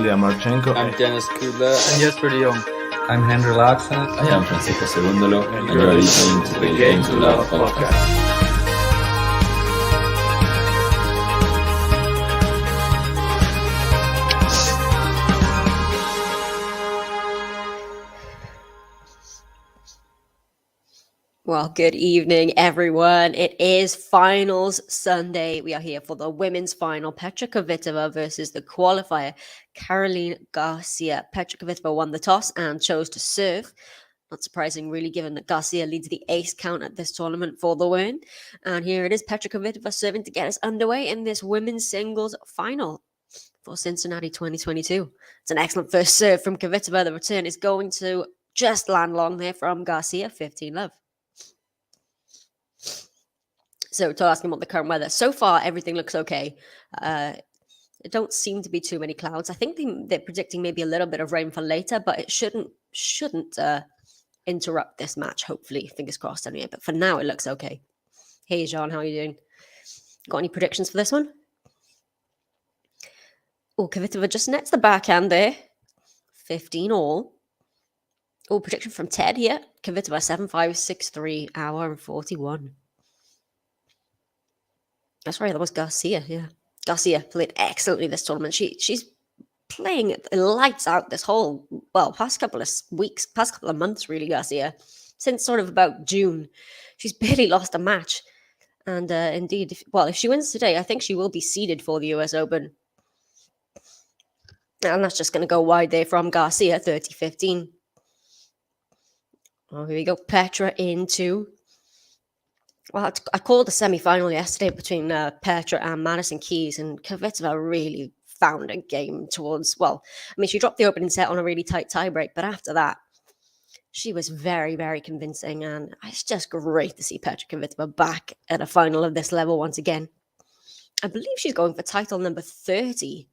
Ilya Marchenko. I'm Dennis Kudla. And Jesper de Jong. I'm Henry Laxon. I am Francisco Segundolo, and you are listening to the Game to Love podcast. Well, good evening, everyone. It is Finals Sunday. We are here for the women's final. Petra KVITOVA versus the qualifier, Caroline Garcia. Petra KVITOVA won the toss and chose to serve. Not surprising, really, given that Garcia leads the ace count at this tournament for the win. And here it is, Petra KVITOVA serving to get us underway in this women's singles final for Cincinnati 2022. It's an excellent first serve from KVITOVA. The return is going to just land long there from Garcia, 15-love. So to ask him about the current weather, so far everything looks okay. It don't seem to be too many clouds. I think they're predicting maybe a little bit of rain for later, but it shouldn't interrupt this match. Hopefully, fingers crossed. Anyway, but for now it looks okay. Hey, Jean, how are you doing? Got any predictions for this one? Oh, KVITOVA just nets the backhand there. 15 all. Oh, prediction from Ted here. KVITOVA 7-5, 6-3, hour and 41. That's right, that was Garcia, yeah. Garcia played excellently this tournament. She's playing it lights out this whole, past couple of weeks, past couple of months, really, Garcia. Since sort of about June. She's barely lost a match. And indeed, if she wins today, I think she will be seeded for the US Open. And that's just going to go wide there from Garcia, 30-15. Oh, here we go. Petra into... Well, I called the semi-final yesterday between Petra and Madison Keys, and KVITOVA really found a game towards, she dropped the opening set on a really tight tiebreak, but after that, she was very, very convincing, and it's just great to see Petra KVITOVA back at a final of this level once again. I believe she's going for title number 30.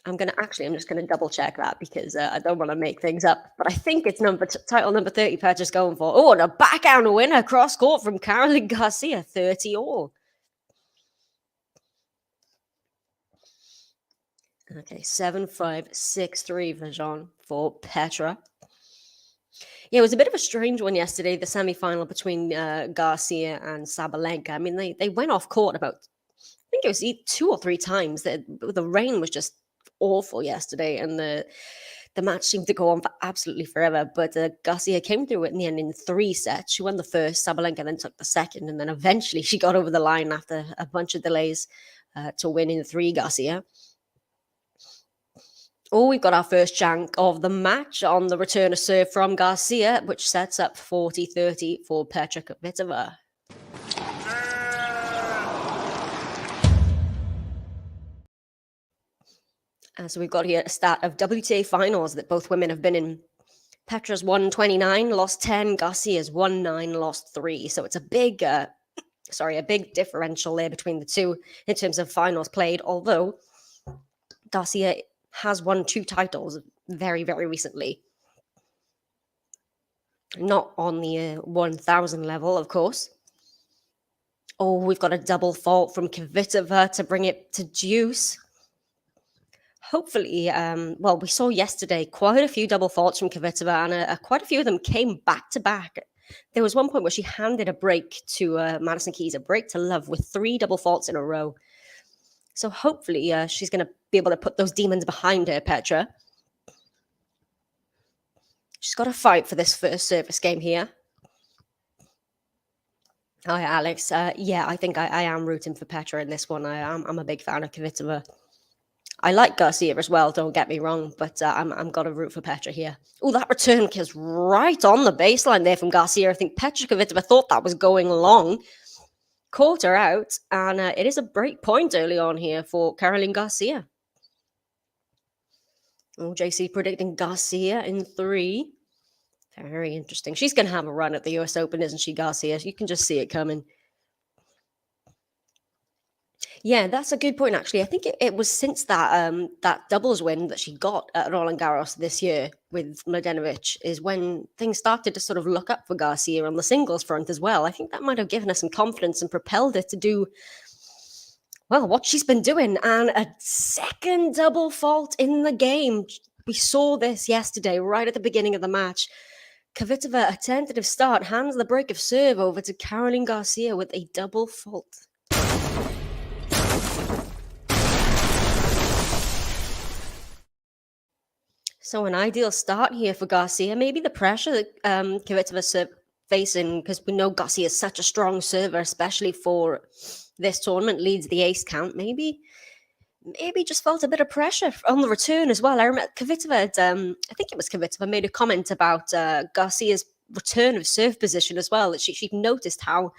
I'm just going to double check that because I don't want to make things up. But I think it's title number 30 Petra's going for. Oh, and a backhand winner cross court from Caroline Garcia, 30 all. Okay, 7-5, 6-3 for Jean for Petra. Yeah, it was a bit of a strange one yesterday, the semi-final between Garcia and Sabalenka. I mean, they went off court about, I think it was 2 or 3 times. The rain was just awful yesterday, and the match seemed to go on for absolutely forever, but Garcia came through it in the end in 3 sets. She won the first, Sabalenka then took the second, and then eventually she got over the line after a bunch of delays to win in 3, Garcia. Oh, we've got our first chunk of the match on the return of serve from Garcia, which sets up 40-30 for Petra KVITOVA. So we've got here a stat of WTA finals that both women have been in. Petra's won 29, lost 10. Garcia's won 9, lost 3. So it's a big differential there between the two in terms of finals played. Although Garcia has won 2 titles very, very recently. Not on the 1,000 level, of course. Oh, we've got a double fault from KVITOVA to bring it to deuce. Hopefully, we saw yesterday quite a few double faults from KVITOVA, and quite a few of them came back to back. There was one point where she handed a break to Madison Keys, a break to love with 3 double faults in a row. So hopefully she's going to be able to put those demons behind her, Petra. She's got to fight for this first service game here. Hi, Alex. I think I am rooting for Petra in this one. I'm a big fan of KVITOVA. I like Garcia as well, don't get me wrong, but I'm got to root for Petra here. Oh, that return is right on the baseline there from Garcia. I think Petra KVITOVA thought that was going long. Caught her out, and it is a break point early on here for Caroline Garcia. Oh, JC predicting Garcia in 3. Very interesting. She's going to have a run at the US Open, isn't she, Garcia? You can just see it coming. Yeah, that's a good point, actually. I think it was since that doubles win that she got at Roland Garros this year with Mladenovic is when things started to sort of look up for Garcia on the singles front as well. I think that might have given her some confidence and propelled her to do Well, what she's been doing, and a second double fault in the game. We saw this yesterday, right at the beginning of the match. Kvitova, a tentative start, hands the break of serve over to Caroline Garcia with a double fault. So an ideal start here for Garcia. Maybe the pressure that Kvitova's facing, because we know Garcia is such a strong server, especially for this tournament, leads the ace count. Maybe just felt a bit of pressure on the return as well. I remember Kvitova had, I think it was Kvitova, made a comment about Garcia's return of serve position as well. That she'd noticed how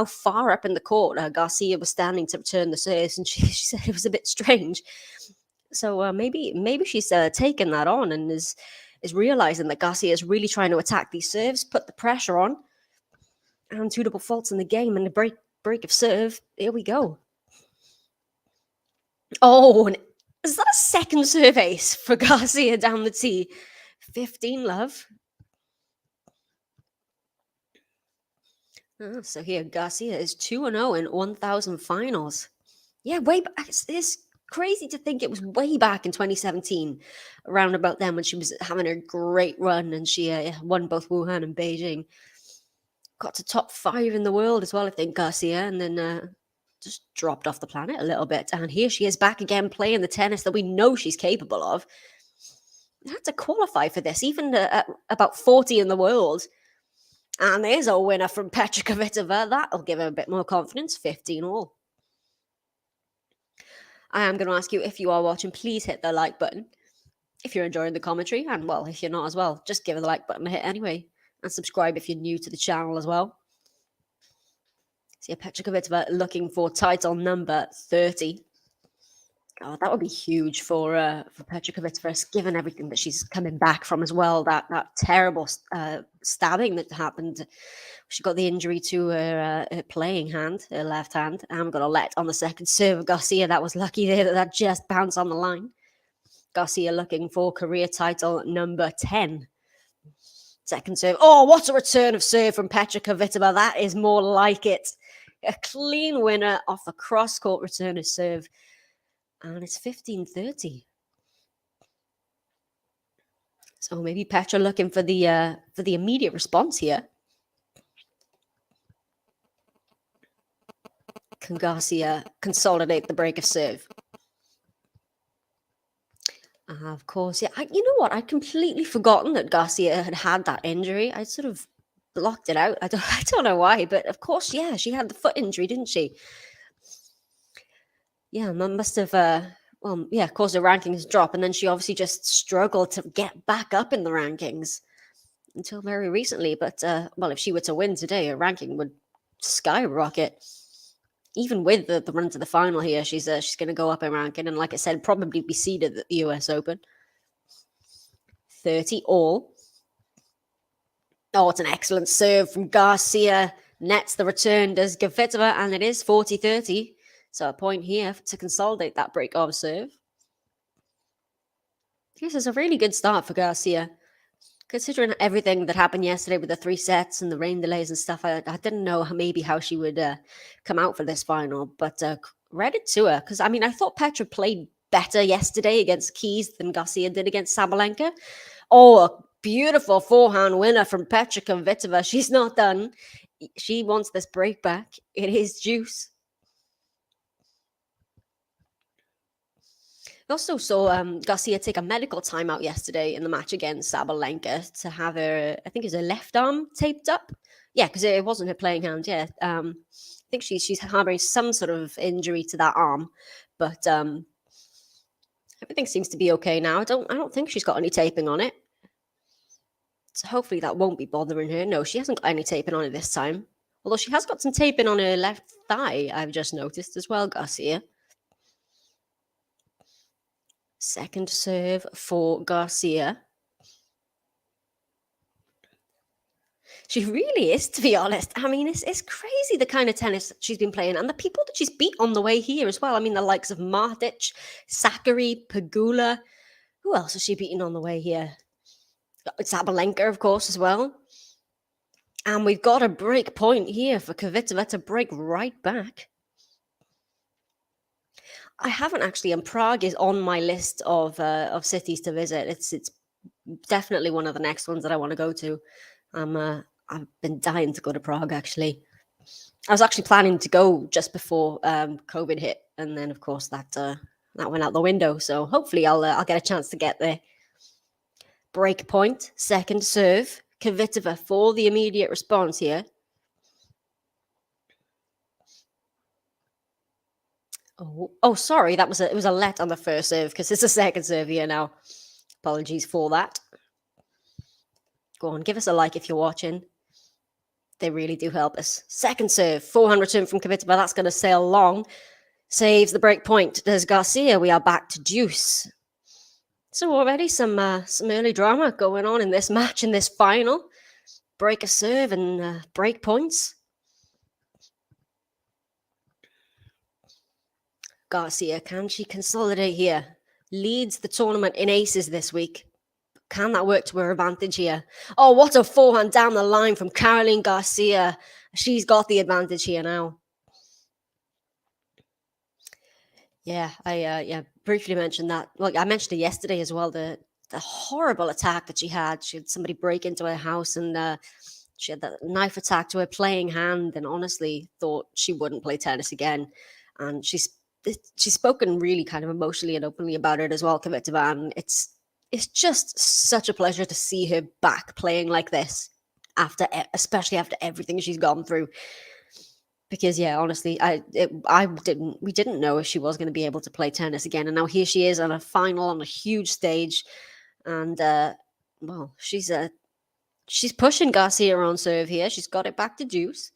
far up in the court Garcia was standing to return the serves, and she said it was a bit strange. So maybe she's taken that on and is realizing that Garcia is really trying to attack these serves, put the pressure on, and two double faults in the game and the break of serve. Here we go. Oh, and is that a second serve ace for Garcia down the tee? 15 love. So here, Garcia is 2-0 in 1,000 finals. Yeah, way back. It's crazy to think it was way back in 2017, around about then when she was having a great run and she won both Wuhan and Beijing. Got to top 5 in the world as well, I think, Garcia, and then just dropped off the planet a little bit. And here she is back again playing the tennis that we know she's capable of. Had to qualify for this, even at about 40 in the world. And there's a winner from Petra KVITOVA. That'll give her a bit more confidence. 15 all. I am going to ask you, if you are watching, please hit the like button. If you're enjoying the commentary, and well, if you're not as well, just give the like button a hit anyway. And subscribe if you're new to the channel as well. So yeah, Petra KVITOVA looking for title number 30. Oh, that would be huge for Petra KVITOVA, given everything that she's coming back from as well. That terrible stabbing that happened. She got the injury to her playing hand, her left hand. I'm going to let on the second serve of Garcia. That was lucky there that just bounced on the line. Garcia looking for career title number 10. Second serve. Oh, what a return of serve from Petra KVITOVA. That is more like it. A clean winner off a cross-court return of serve. And it's 15-30. So maybe Petra looking for the immediate response here. Can Garcia consolidate the break of serve? Of course, yeah. You know what? I'd completely forgotten that Garcia had that injury. I sort of blocked it out. I don't know why, but of course, yeah, she had the foot injury, didn't she? Yeah, must have, caused the rankings drop, and then she obviously just struggled to get back up in the rankings until very recently. But, if she were to win today, her ranking would skyrocket. Even with the run to the final here, she's going to go up in ranking, and like I said, probably be seeded at the US Open. 30 all. Oh, it's an excellent serve from Garcia. Nets the return, does KVITOVA, and it is 40-30. So a point here to consolidate that break of serve. This is a really good start for Garcia. Considering everything that happened yesterday with the 3 sets and the rain delays and stuff, I didn't know how she would come out for this final. But credit to her, because, I thought Petra played better yesterday against Keys than Garcia did against Sabalenka. Oh, a beautiful forehand winner from Petra KVITOVA. She's not done. She wants this break back. It is juice. We also saw Garcia take a medical timeout yesterday in the match against Sabalenka to have her, I think it was her left arm taped up. Yeah, because it wasn't her playing hand. Yeah, I think she's harboring some sort of injury to that arm, but everything seems to be okay now. I don't think she's got any taping on it, so hopefully that won't be bothering her. No, she hasn't got any taping on it this time. Although she has got some taping on her left thigh, I've just noticed as well, Garcia. Second serve for Garcia. She really is, to be honest. It's crazy the kind of tennis she's been playing and the people that she's beat on the way here as well. The likes of Martic, Sakari, Pegula. Who else has she beaten on the way here? Sabalenka, of course, as well. And we've got a break point here for KVITOVA to break right back. I haven't actually, and Prague is on my list of cities to visit. It's definitely one of the next ones that I want to go to. I've been dying to go to Prague, actually. I was actually planning to go just before COVID hit, and then of course that went out the window. So hopefully I'll get a chance to get there. Break point, second serve, Kvitova for the immediate response here. Oh, sorry, it was a let on the first serve because it's a second serve here now. Apologies for that. Go on, give us a like if you're watching. They really do help us. Second serve, forehand return from Kvitova. That's going to sail long. Saves the break point. There's Garcia. We are back to deuce. So already some early drama going on in this match, in this final. Break a serve and break points. Garcia, can she consolidate here? Leads the tournament in aces this week. Can that work to her advantage here? Oh, what a forehand down the line from Caroline Garcia. She's got the advantage here now. Yeah, I briefly mentioned that. Well, I mentioned it yesterday as well, the horrible attack that she had. She had somebody break into her house and she had that knife attack to her playing hand and honestly thought she wouldn't play tennis again. And she's spoken really kind of emotionally and openly about it as well, Kvitova, and it's just such a pleasure to see her back playing like this, especially after everything she's gone through. Because yeah, honestly, we didn't know if she was going to be able to play tennis again, and now here she is on a final on a huge stage, and well, she's pushing Garcia on serve here. She's got it back to deuce.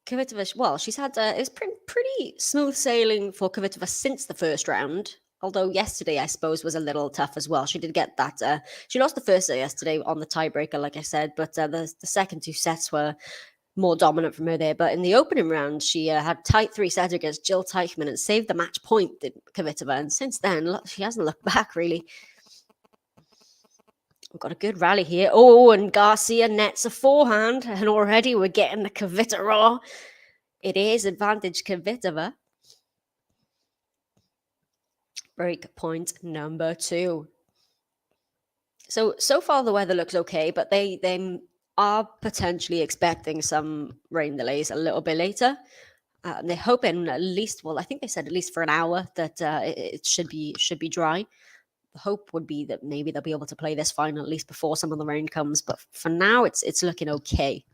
Kvitova, well, she's had it's pretty smooth sailing for Kvitova since the first round. Although yesterday, I suppose, was a little tough as well. She did get that. She lost the first set yesterday on the tiebreaker, like I said, but the second two sets were more dominant from her there. But in the opening round, she had tight 3 sets against Jill Teichmann and saved the match point, did Kvitova. And since then, look, she hasn't looked back, really. We've got a good rally here. Oh, and Garcia nets a forehand. And already we're getting the Kvitova. It is advantage Kvitova. Break point number 2. So far the weather looks okay, but they are potentially expecting some rain delays a little bit later. They're hoping at least, well, I think they said at least for an hour that it should be dry. The hope would be that maybe they'll be able to play this final at least before some of the rain comes. But for now, it's looking okay.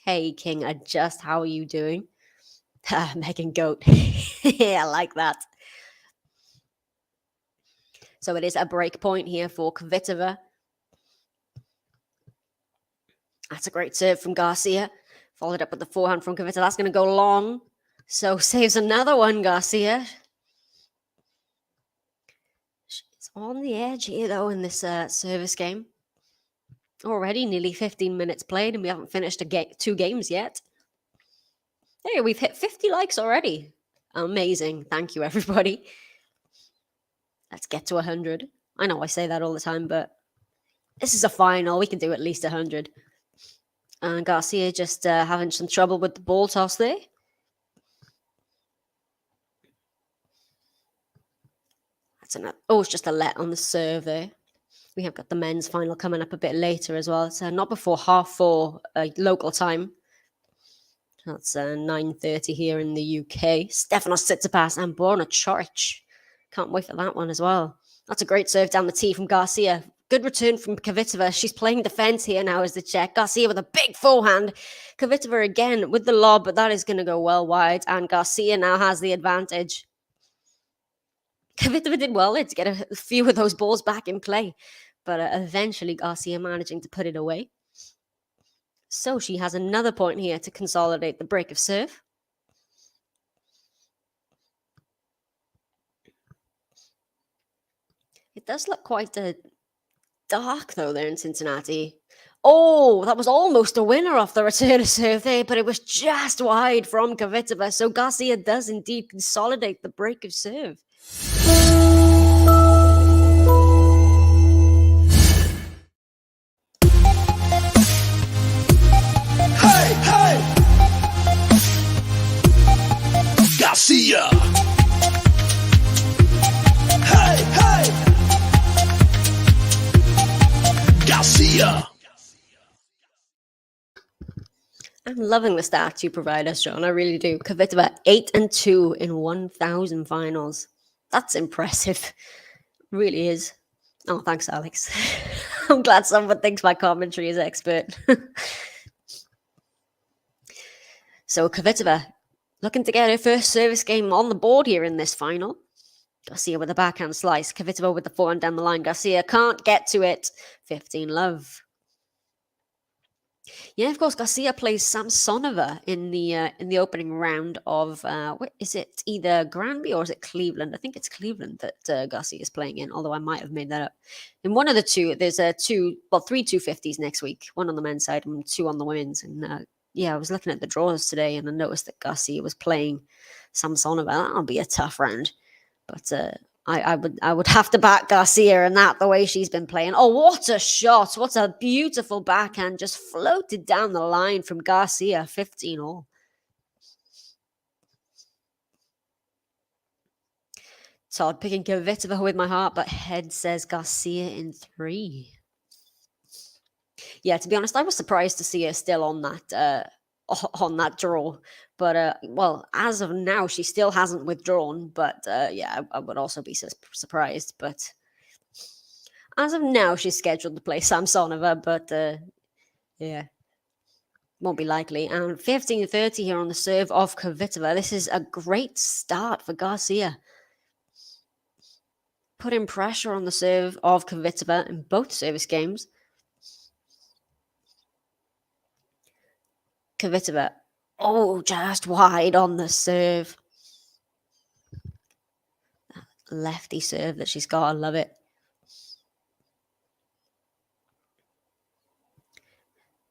Hey, King Adjust, how are you doing? Megan Goat. Yeah, I like that. So it is a break point here for Kvitova. That's a great serve from Garcia. Followed up with the forehand from Kvitova. That's going to go long. So saves another one, Garcia. She's on the edge here, though, in this service game. Already nearly 15 minutes played, and we haven't finished 2 games yet. Hey, we've hit 50 likes already. Amazing. Thank you, everybody. Let's get to 100. I know I say that all the time, but this is a final. We can do at least 100. And Garcia just having some trouble with the ball toss there. That's enough. Oh, it's just a let on the serve there. We have got the men's final coming up a bit later as well. It's not before 4:30 local time. That's 9:30 here in the UK. Stefanos Tsitsipas and Borna Coric. Can't wait for that one as well. That's a great serve down the tee from Garcia. Good return from Kvitova. She's playing defense here now as the check. Garcia with a big forehand. Kvitova again with the lob, but that is going to go well wide. And Garcia now has the advantage. Kvitova did well there to get a few of those balls back in play. But eventually Garcia managing to put it away. So she has another point here to consolidate the break of serve. It does look quite dark, though, there in Cincinnati. Oh, that was almost a winner off the return of serve there, but it was just wide from Kvitova. So Garcia does indeed consolidate the break of serve. Garcia. Hey, hey. Garcia. I'm loving the stats you provide us, John. I really do. Kvitova 8-2 in 1,000 finals. That's impressive. Really is. Oh, thanks, Alex. I'm glad someone thinks my commentary is expert. So Kvitova looking to get her first service game on the board here in this final. Garcia with a backhand slice. Kvitova with the forehand down the line. Garcia can't get to it. 15-love. Yeah, of course, Garcia plays Samsonova in the opening round of what is it? Either Granby or is it Cleveland? I think it's Cleveland that Garcia is playing in. Although I might have made that up. In one of the two, there's three 250s next week. One on the men's side and two on the women's. And yeah, I was looking at the draws today and I noticed that Garcia was playing Samsonova. That'll be a tough round, but I would have to back Garcia in that, the way she's been playing. Oh, what a shot. What a beautiful backhand. Just floated down the line from Garcia. 15-all. Todd picking Kvitova with my heart, but head says Garcia in 3. Yeah, to be honest, I was surprised to see her still on that draw. But, well, as of now, she still hasn't withdrawn. But, yeah, I would also be surprised. But as of now, she's scheduled to play Samsonova. But, yeah, won't be likely. And 15-30 here on the serve of Kvitova. This is a great start for Garcia. Putting pressure on the serve of Kvitova in both service games. Kvitova. Oh, just wide on the serve. That lefty serve that she's got. I love it.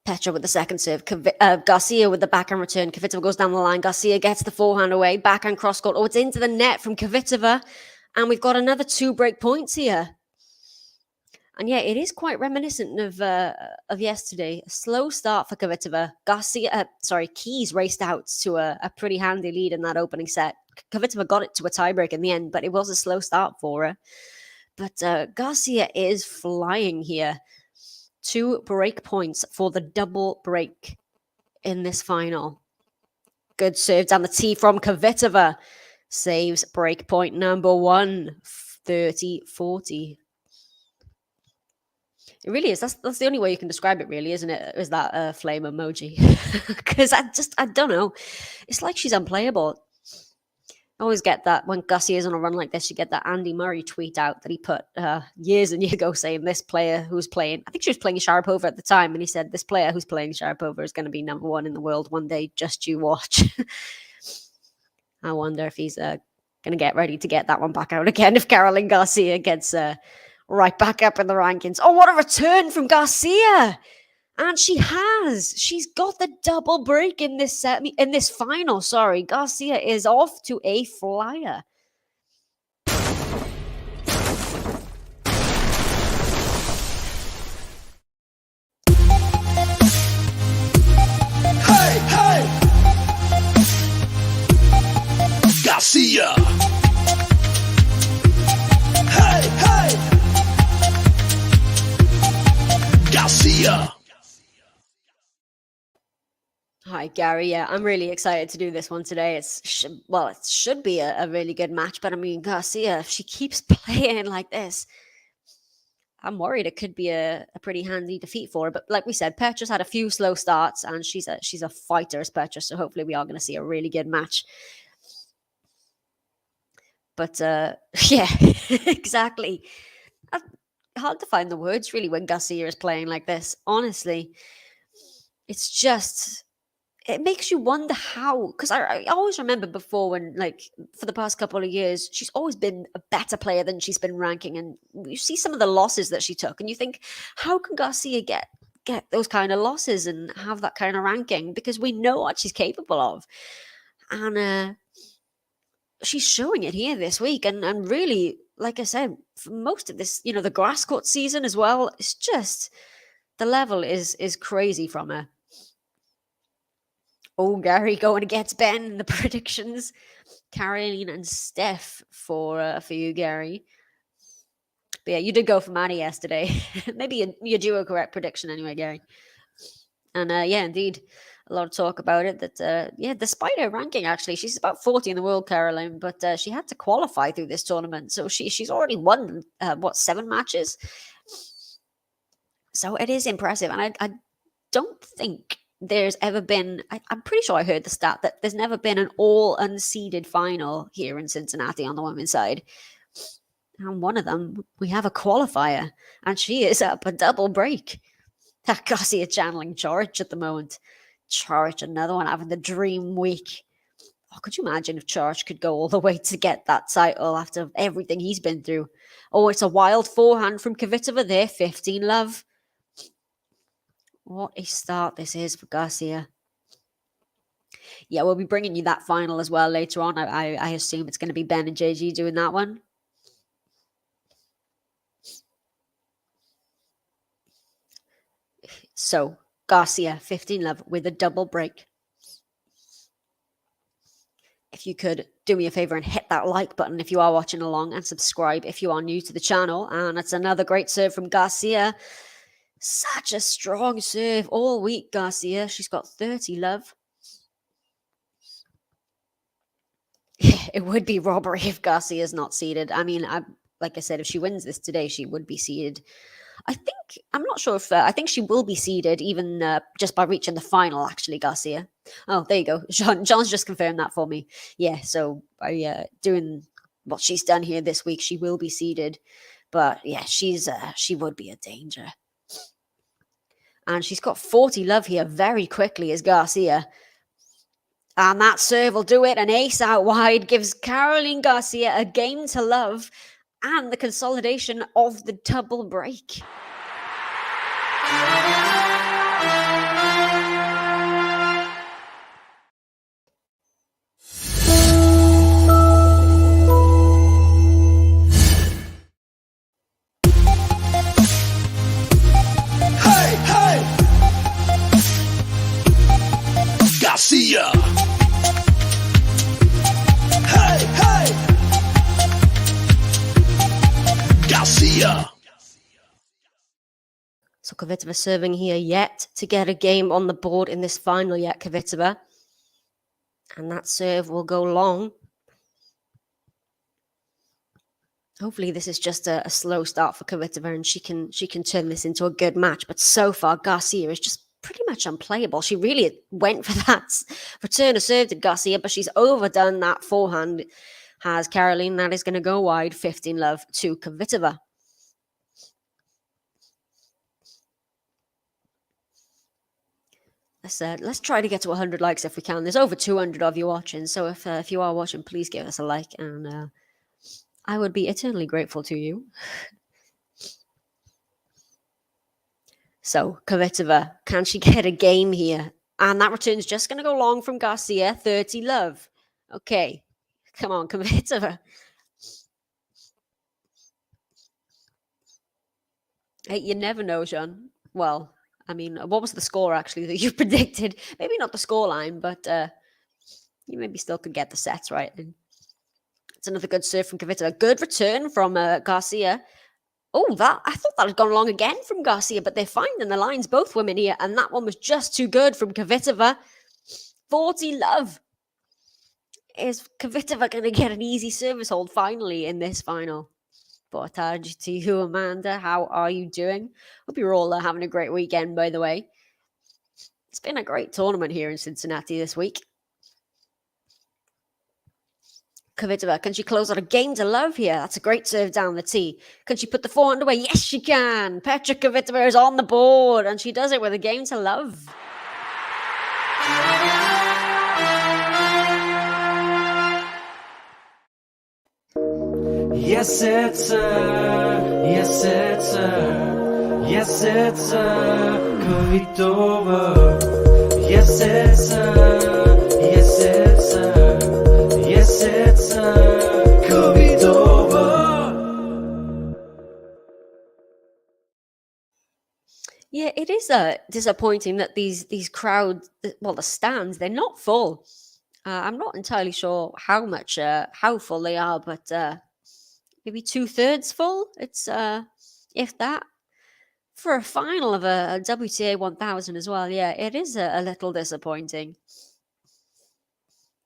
Petra with the second serve. Garcia with the backhand return. Kvitova goes down the line. Garcia gets the forehand away. Backhand cross court. Oh, it's into the net from Kvitova. And we've got another 2 break points here. And yeah, it is quite reminiscent of yesterday. A slow start for Kvitova. Keys raced out to a pretty handy lead in that opening set. Kvitova got it to a tiebreak in the end, but it was a slow start for her. But Garcia is flying here. 2 break points for the double break in this final. Good serve down the tee from Kvitova. Saves break point number 1. 30-40. It really is. That's the only way you can describe it, really, isn't it? Is that flame emoji? Because I don't know. It's like she's unplayable. I always get that when Gussie is on a run like this, you get that Andy Murray tweet out that he put years and years ago saying this player who's playing, I think she was playing Sharapova at the time, and he said this player who's playing Sharapova is going to be number 1 in the world one day. Just you watch. I wonder if he's going to get ready to get that one back out again if Caroline Garcia gets right back up in the rankings. Oh, what a return from Garcia! And she has. She's got the double break in this final. Sorry, Garcia is off to a flyer. Hey, hey! Garcia! Hey, hey! Garcia! Hi, Gary. Yeah, I'm really excited to do this one today. It should be a really good match. But I mean, Garcia, if she keeps playing like this, I'm worried it could be a pretty handy defeat for her. But like we said, Petra's had a few slow starts, and she's a fighter as Petra. So hopefully we are going to see a really good match. But yeah, exactly. Hard to find the words really when Garcia is playing like this. Honestly, it's just. It makes you wonder how, because I always remember before when, like, for the past couple of years, she's always been a better player than she's been ranking. And you see some of the losses that she took, and you think, how can Garcia get those kind of losses and have that kind of ranking? Because we know what she's capable of. And she's showing it here this week. And really, like I said, for most of this, the grass court season as well, it's just, the level is crazy from her. Oh, Gary going against Ben in the predictions. Caroline and Steph for you, Gary. But yeah, you did go for Maddie yesterday. Maybe your duo correct prediction anyway, Gary. And yeah, indeed, a lot of talk about it. That yeah, despite her ranking, actually, she's about 40 in the world, Caroline, but she had to qualify through this tournament, so she's already won 7 matches. So it is impressive, and I don't think there's ever been. I'm pretty sure I heard the stat that there's never been an all unseeded final here in Cincinnati on the women's side. And one of them, we have a qualifier, and she is up a double break. Garcia channeling Charge at the moment. Charge, another one having the dream week. Oh, could you imagine if Charge could go all the way to get that title after everything he's been through? Oh, it's a wild forehand from Kvitova there. 15 love. What a start this is for Garcia. Yeah, we'll be bringing you that final as well later on. I assume it's going to be Ben and JG doing that one. So, Garcia, 15 love with a double break. If you could do me a favor and hit that like button if you are watching along, and subscribe if you are new to the channel. And it's another great serve from Garcia. Such a strong serve all week, Garcia. She's got 30 love. It would be robbery if Garcia's not seeded. I mean, like I said, if she wins this today, she would be seeded. I'm not sure if, I think she will be seeded even just by reaching the final, actually, Garcia. Oh, there you go. John's just confirmed that for me. Yeah, so by doing what she's done here this week, she will be seeded. But yeah, she would be a danger. And she's got 40 love here very quickly as Garcia. And that serve will do it. An ace out wide gives Caroline Garcia a game to love and the consolidation of the double break. Hey, hey! Garcia! Hey, hey! Garcia! So Kvitova serving here yet to get a game on the board in this final yet, Kvitova. And that serve will go long. Hopefully this is just a slow start for Kvitova and she can turn this into a good match. But so far, Garcia is just pretty much unplayable. She really went for that return of serve to Garcia, but she's overdone that forehand. Has Caroline. That is going to go wide. 15 love to Kvitova. Let's try to get to 100 likes if we can. There's over 200 of you watching, so if you are watching, please give us a like, and I would be eternally grateful to you. So, Kvitova, can she get a game here? And that return's just going to go long from Garcia. 30 love. Okay, come on, Kvitova. Hey, you never know, Sean. Well, I mean, what was the score actually that you predicted? Maybe not the scoreline, but you maybe still could get the sets right. And it's another good serve from Kvitova. Good return from Garcia. Oh, I thought that had gone long again from Garcia, but they're finding the lines, both women here, and that one was just too good from Kvitova. 40 love. Is Kvitova going to get an easy service hold finally in this final? Boa tarde to you, Amanda. How are you doing? Hope you're all having a great weekend, by the way. It's been a great tournament here in Cincinnati this week. Kvitova, can she close out a game to love here? That's a great serve down the tee. Can she put the forehand away? Yes, she can. Petra KVITOVA is on the board, and she does it with a game to love. Yes, it's yes, it's yes, it's KVITOVA. Yes, it's yes, it's yes, it's KVITOVA. Yeah, it is disappointing that these crowds, well, the stands, they're not full. I'm not entirely sure how full they are, but maybe 2/3 full. It's if that for a final of a WTA 1000 as well. Yeah, it is a little disappointing,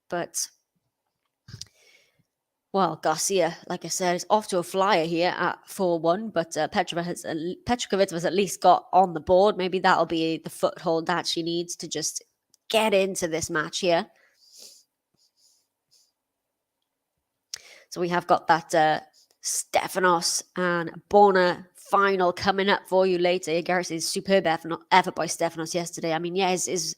but well, Garcia, like I said, is off to a flyer here at 4-1, but Petra Kvitova has at least got on the board. Maybe that'll be the foothold that she needs to just get into this match here. So we have got that Stefanos and Borna final coming up for you later. Garcia's superb effort by Stefanos yesterday. I mean, yeah, his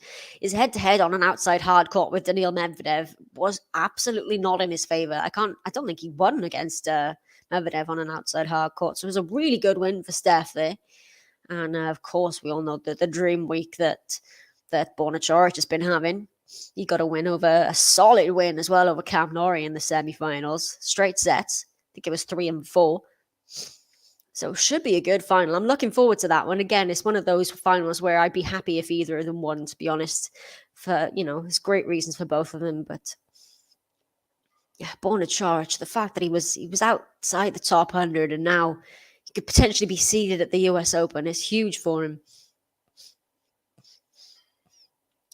head-to-head on an outside hard court with Daniil Medvedev was absolutely not in his favor. I don't think he won against Medvedev on an outside hard court. So it was a really good win for Steph there. And of course, we all know the dream week that Borna Coric has been having. He got a win a solid win as well over Cam Norrie in the semi-finals. Straight sets. I think it was 3 and 4. So it should be a good final. I'm looking forward to that one. Again, it's one of those finals where I'd be happy if either of them won, to be honest. For, there's great reasons for both of them. But yeah, Borna Coric, the fact that he was outside the top 100 and now he could potentially be seeded at the US Open is huge for him.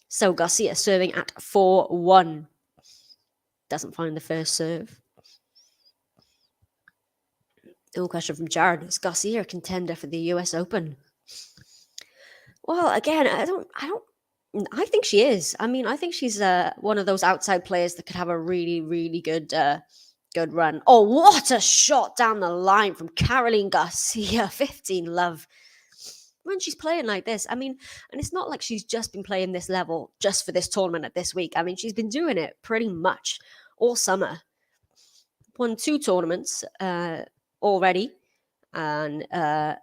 So Garcia serving at 4-1. Doesn't find the first serve. No question from Jared. Is Garcia a contender for the US Open? Well, again, I think she is. I mean, I think she's one of those outside players that could have a really, really good run. Oh, what a shot down the line from Caroline Garcia. 15 love. When she's playing like this, I mean, and it's not like she's just been playing this level just for this tournament at this week. I mean, she's been doing it pretty much all summer. Won 2 tournaments already. And I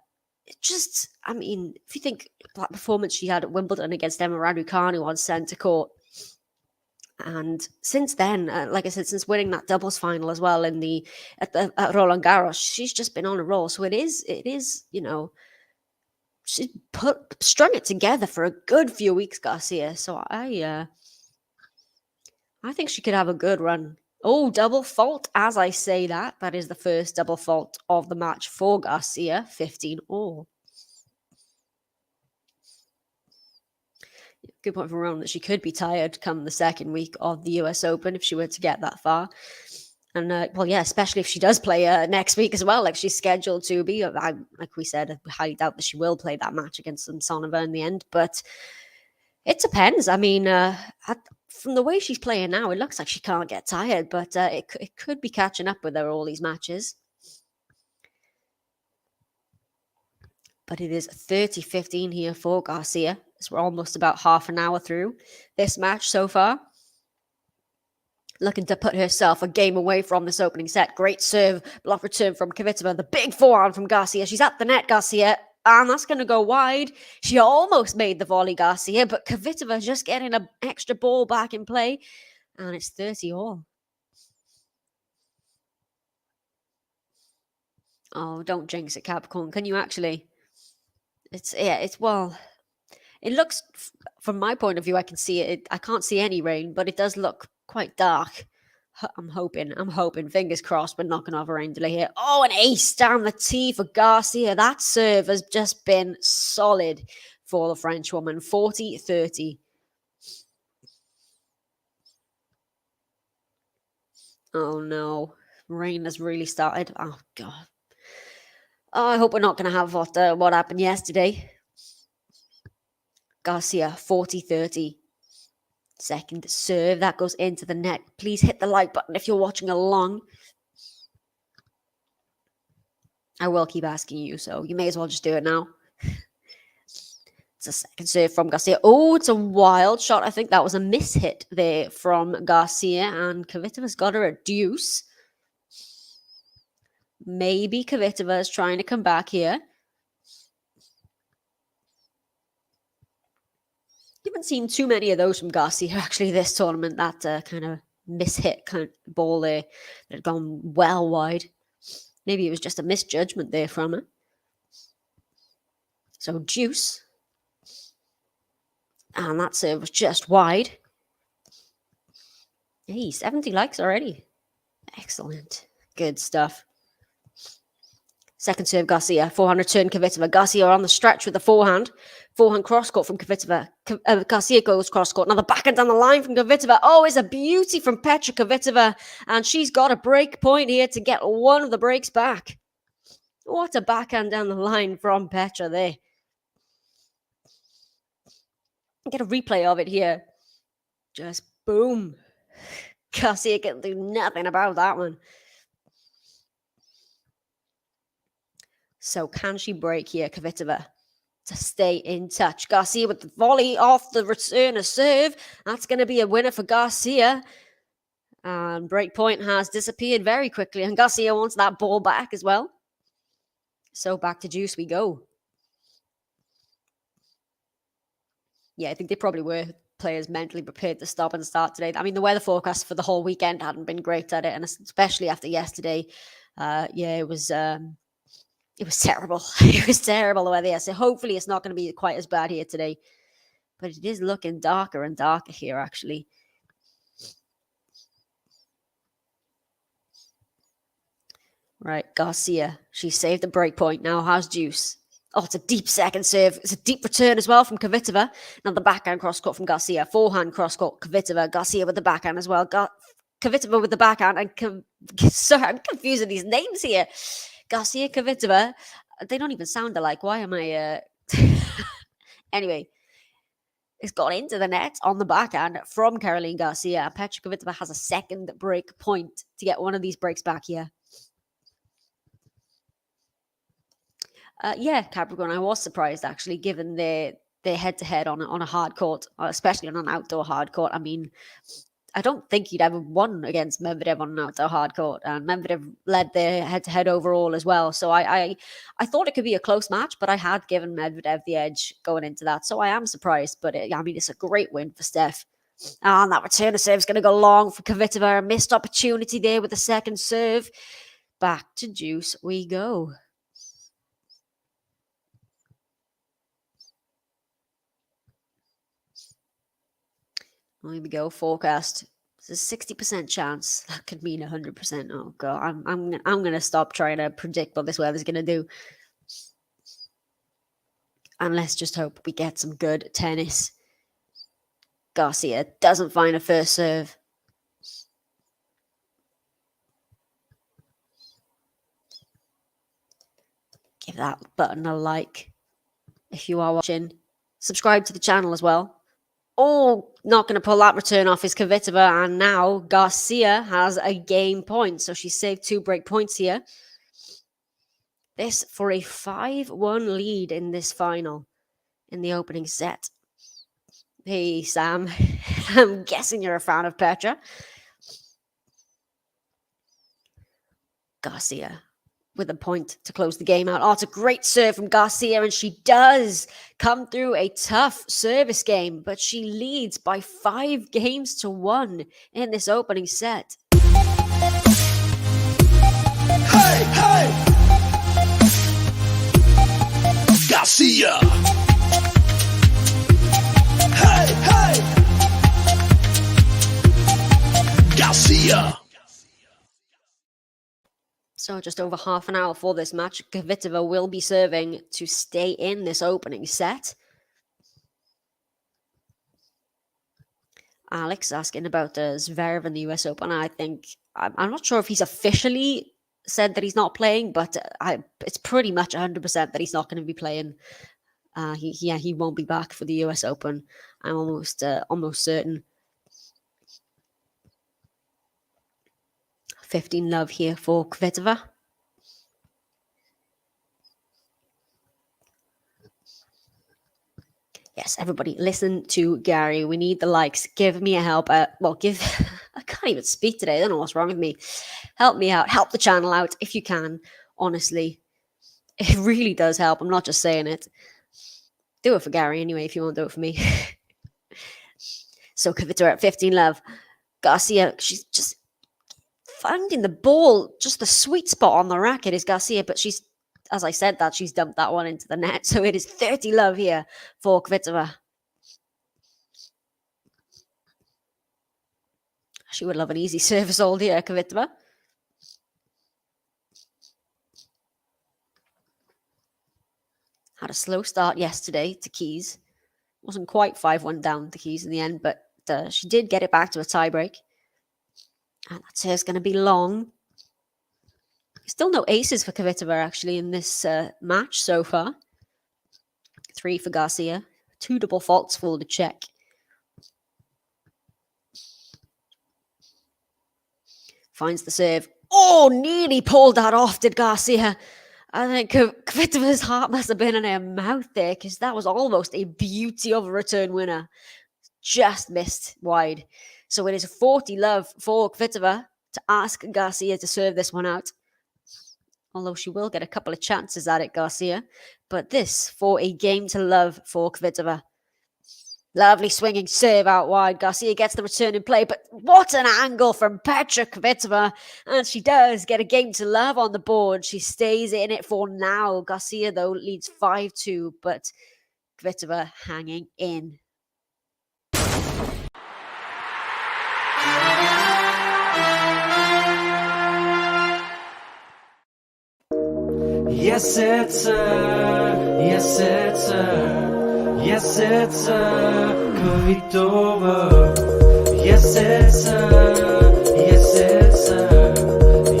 mean, if you think that performance she had at Wimbledon against Emma Raducanu on centre court, and since then, like I said, since winning that doubles final as well at Roland Garros, she's just been on a roll. So it is, she strung it together for a good few weeks, Garcia. So I think she could have a good run. Oh, double fault as I say that. That is the first double fault of the match for Garcia. 15-all. Good point from Ron that she could be tired come the second week of the US Open if she were to get that far. And, well, yeah, especially if she does play next week as well, like she's scheduled to be. Like we said, I highly doubt that she will play that match against Samsonova in the end. But it depends. I mean, from the way she's playing now, it looks like she can't get tired. But it could be catching up with her all these matches. But it is 30-15 here for Garcia. So we're almost about half an hour through this match so far. Looking to put herself a game away from this opening set. Great serve, block return from Kvitova. The big forehand from Garcia. She's at the net, Garcia. And that's going to go wide. She almost made the volley, Garcia. But Kvitova just getting an extra ball back in play. And it's 30-all. Oh, don't jinx it, Capricorn. Can you actually? It looks, from my point of view, I can see it. I can't see any rain, but it does look quite dark. I'm hoping, fingers crossed, but not going to have a rain delay here. Oh, an ace down the tee for Garcia. That serve has just been solid for the French woman. 40-30. Oh, no. Rain has really started. Oh, God. Oh, I hope we're not going to have what happened yesterday. Garcia, 40-30. Second serve. That goes into the net. Please hit the like button if you're watching along. I will keep asking you, so you may as well just do it now. It's a second serve from Garcia. Oh, it's a wild shot. I think that was a mishit there from Garcia, and Kvitova's got her a deuce. Maybe Kvitova is trying to come back here. You haven't seen too many of those from Garcia actually this tournament. That kind of mishit kind of ball there that had gone well wide. Maybe it was just a misjudgment there from her. So deuce. And that serve was just wide. Hey, 70 likes already. Excellent. Good stuff. Second serve, Garcia. Forehand return, Kvitova. Garcia on the stretch with the forehand. Forehand cross-court from Kvitova. Garcia goes cross-court. Now the backhand down the line from Kvitova. Oh, it's a beauty from Petra KVITOVA. And she's got a break point here to get one of the breaks back. What a backhand down the line from Petra there. Get a replay of it here. Just boom. Garcia can do nothing about that one. So can she break here, Kvitova, to stay in touch? Garcia with the volley off the returner serve. That's going to be a winner for Garcia. And break point has disappeared very quickly. And Garcia wants that ball back as well. So back to juice we go. Yeah, I think they probably were players mentally prepared to stop and start today. I mean, the weather forecast for the whole weekend hadn't been great at it. And especially after yesterday, it was terrible. It was terrible the weather yesterday. Hopefully it's not going to be quite as bad here today. But it is looking darker and darker here, actually. Right, Garcia. She saved the break point. Now has juice. Oh, it's a deep second serve. It's a deep return as well from Kvitova. Now the backhand cross-court from Garcia. Forehand cross-court, Kvitova. Garcia with the backhand as well. Kvitova with the backhand. And sorry, I'm confusing these names here. Garcia, Kvitova. They don't even sound alike. Why am I... Anyway, it's got into the net on the backhand from Caroline Garcia. Petra Kvitova has a second break point to get one of these breaks back here. Yeah, Capricorn, I was surprised actually, given their head-to-head on a hard court, especially on an outdoor hard court. I mean, I don't think he'd ever won against Medvedev on an outdoor hard court, and Medvedev led their head-to-head overall as well. So I thought it could be a close match, but I had given Medvedev the edge going into that. So I am surprised, but I mean, it's a great win for Steph. And that return of serve is going to go long for Kvitova. A missed opportunity there with the second serve. Back to juice we go. Here we go. Forecast. It's a 60% chance. That could mean 100%. Oh god, I'm gonna stop trying to predict what this weather's gonna do. And let's just hope we get some good tennis. Garcia doesn't find a first serve. Give that button a like if you are watching. Subscribe to the channel as well. Oh, not going to pull that return off is Kvitova, and now Garcia has a game point. So she saved 2 break points here. This for a 5-1 lead in this final, in the opening set. Hey, Sam. I'm guessing you're a fan of Petra. Garcia with a point to close the game out. Oh, it's a great serve from Garcia, and she does come through a tough service game, but she leads by 5 games to 1 in this opening set. Hey, hey! Garcia! Hey, hey! Garcia! So just over half an hour for this match. Kvitova will be serving to stay in this opening set. Alex asking about Zverev in the US Open. I think, I'm not sure if he's officially said that he's not playing, but it's pretty much 100% that he's not going to be playing. He won't be back for the US Open. I'm almost certain. 15 love here for Kvitova. Yes, everybody, listen to Gary. We need the likes. Give me a help. I can't even speak today. I don't know what's wrong with me. Help me out. Help the channel out if you can. Honestly, it really does help. I'm not just saying it. Do it for Gary anyway if you won't do it for me. So Kvitova at 15 love. Garcia, she's just finding the ball, just the sweet spot on the racket is Garcia, but she's, as I said that, she's dumped that one into the net. So it is 30 love here for Kvitova. She would love an easy service all day, Kvitova. Had a slow start yesterday to Keys. Wasn't quite 5-1 down to Keys in the end, but she did get it back to a tiebreak. And that serve's going to be long. Still no aces for Kvitova, actually, in this match so far. 3 for Garcia. 2 double faults for the Czech. Finds the serve. Oh, nearly pulled that off, did Garcia. I think Kvitova's heart must have been in her mouth there, because that was almost a beauty of a return winner. Just missed wide. So it is a 40 love for Kvitova to ask Garcia to serve this one out. Although she will get a couple of chances at it, Garcia. But this for a game to love for Kvitova. Lovely swinging serve out wide. Garcia gets the return in play, but what an angle from Petra KVITOVA. And she does get a game to love on the board. She stays in it for now. Garcia, though, leads 5-2, but KVITOVA hanging in. Yes, it's her. Yes, it's her. Yes, it's her. KVITOVA. Yes, it's her. Yes, it's her.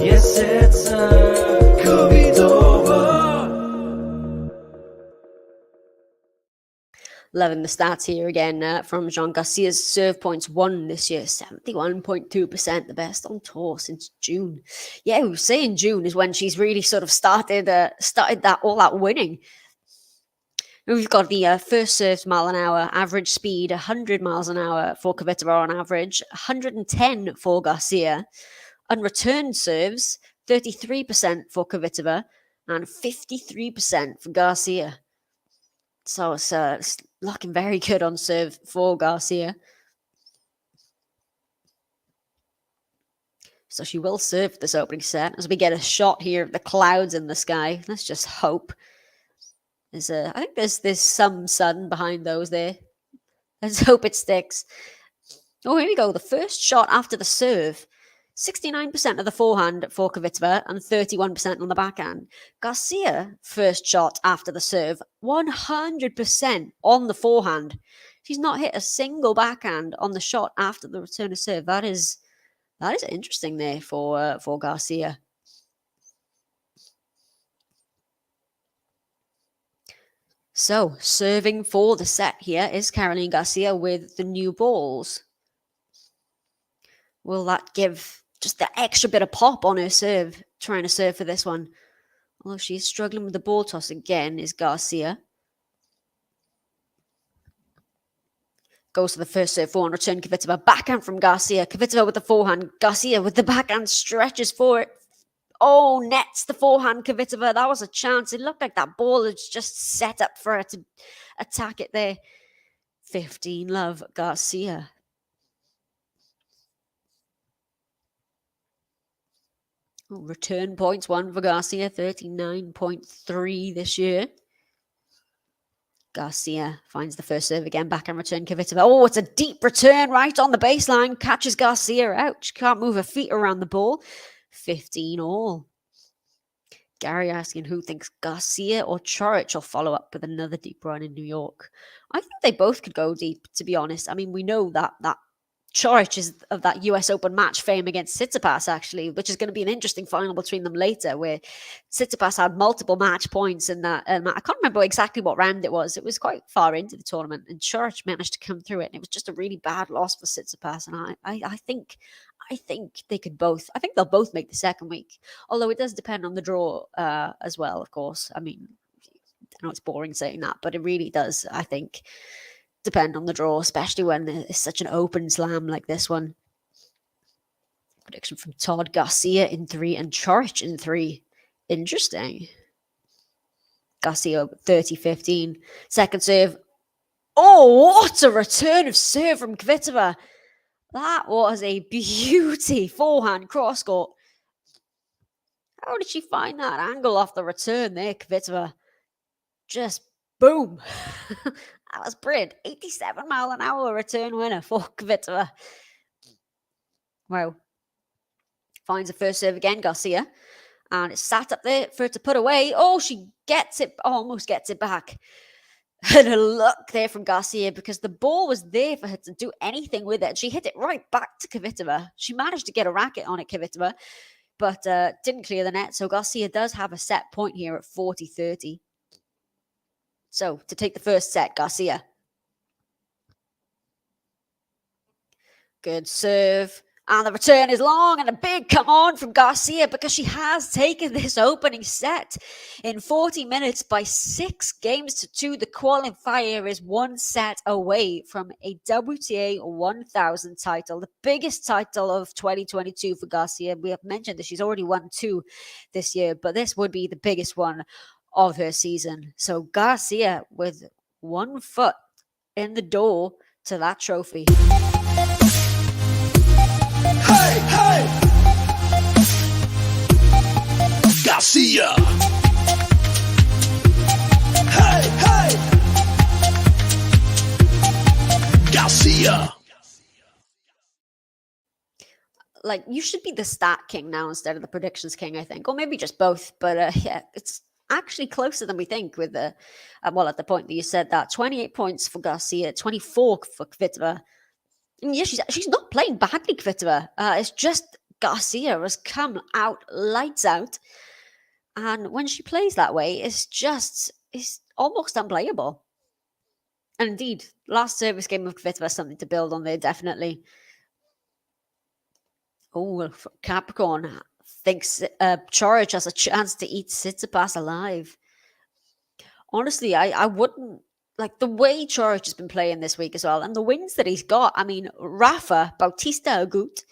Yes, it's her. KVITOVA. Loving the stats here again from Jean Garcia's serve points won this year, 71.2%, the best on tour since June. Yeah, we were saying June is when she's really sort of started all that winning. We've got the first serves mile an hour, average speed 100 miles an hour for KVITOVA on average, 110 for Garcia. Unreturned serves 33% for KVITOVA and 53% for Garcia. So it's looking very good on serve for Garcia. So she will serve this opening set as we get a shot here of the clouds in the sky. Let's just hope. I think there's some sun behind those there. Let's hope it sticks. Oh, here we go. The first shot after the serve. 69% of the forehand for KVITOVA and 31% on the backhand. Garcia, first shot after the serve, 100% on the forehand. She's not hit a single backhand on the shot after the return of serve. That is interesting there for Garcia. So, serving for the set here is Caroline Garcia with the new balls. Will that give just the extra bit of pop on her serve, trying to serve for this one? Although she's struggling with the ball toss again, is Garcia. Goes to the first serve, forehand return, KVITOVA. Backhand from Garcia. KVITOVA with the forehand. Garcia with the backhand, stretches for it. Oh, nets the forehand, KVITOVA. That was a chance. It looked like that ball was just set up for her to attack it there. 15 love, Garcia. Oh, return points, 1 for Garcia, 39.3 this year. Garcia finds the first serve again, backhand return, KVITOVA. Oh, it's a deep return right on the baseline. Catches Garcia out. She can't move her feet around the ball. 15 all. Gary asking who thinks Garcia or Chorich will follow up with another deep run in New York. I think they both could go deep, to be honest. I mean, we know that Chorich is of that US Open match fame against Tsitsipas, actually, which is going to be an interesting final between them later, where Tsitsipas had multiple match points in that. I can't remember exactly what round it was. It was quite far into the tournament, and Chorich managed to come through it, and it was just a really bad loss for Tsitsipas. And I think they could both. I think they'll both make the second week, although it does depend on the draw as well, of course. I mean, I know it's boring saying that, but it really does, I think, depend on the draw, especially when it's such an open slam like this one. Prediction from Todd: Garcia in 3 and Chorich in 3. Interesting. Garcia 30-15. Second serve. Oh, what a return of serve from KVITOVA. That was a beauty. Forehand cross court. How did she find that angle off the return there, KVITOVA? Just boom. That was brilliant. 87 mile an hour return winner for KVITOVA. Wow. Finds the first serve again, Garcia. And it's sat up there for her to put away. Oh, she gets it, almost gets it back. And a look there from Garcia because the ball was there for her to do anything with it. She hit it right back to Kvitova. She managed to get a racket on it, Kvitova, but didn't clear the net. So Garcia does have a set point here at 40-30. So to take the first set, Garcia. Good serve. And the return is long and a big come on from Garcia because she has taken this opening set in 40 minutes by 6-2. The qualifier is 1 set away from a WTA 1000 title, the biggest title of 2022 for Garcia. We have mentioned that she's already won 2 this year, but this would be the biggest one of her season. So Garcia with 1 foot in the door to that trophy. Hey, hey! Garcia! Hey, hey! Garcia! Like, you should be the stat king now instead of the predictions king, I think. Or maybe just both. But yeah, it's actually closer than we think with the, well, at the point that you said that. 28 points for Garcia, 24 for Kvitova. And yeah, she's not playing badly, Kvitova. It's just Garcia has come out lights out. And when she plays that way, it's almost unplayable. And indeed, last service game of Kvitova, something to build on there, definitely. Oh, Capricorn thinks Chorich has a chance to eat Tsitsipas alive. Honestly, I wouldn't. Like, the way Chorich has been playing this week as well, and the wins that he's got. I mean, Rafa, Bautista Agut,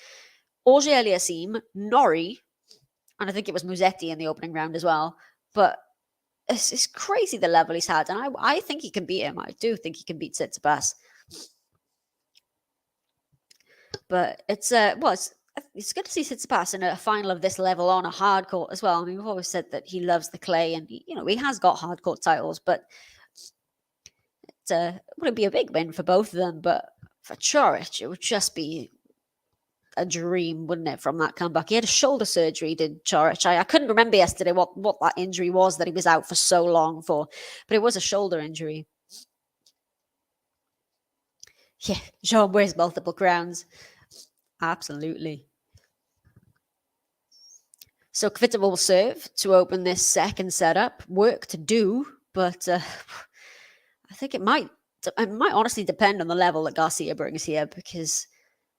Auger Aliassime, Norrie, and I think it was Musetti in the opening round as well. But it's crazy the level he's had, and I think he can beat him. I do think he can beat Tsitsipas. But it's good to see Tsitsipas in a final of this level on a hard court as well. I mean, we've always said that he loves the clay, and he has got hard court titles, but it wouldn't be a big win for both of them. But for Chorich, it would just be a dream, wouldn't it, from that comeback? He had a shoulder surgery, did Chorich. I couldn't remember yesterday what that injury was that he was out for so long for, but it was a shoulder injury. Yeah, Jean wears multiple crowns. Absolutely. So Kvitova will serve to open this second setup. Work to do, but I think it might honestly depend on the level that Garcia brings here, because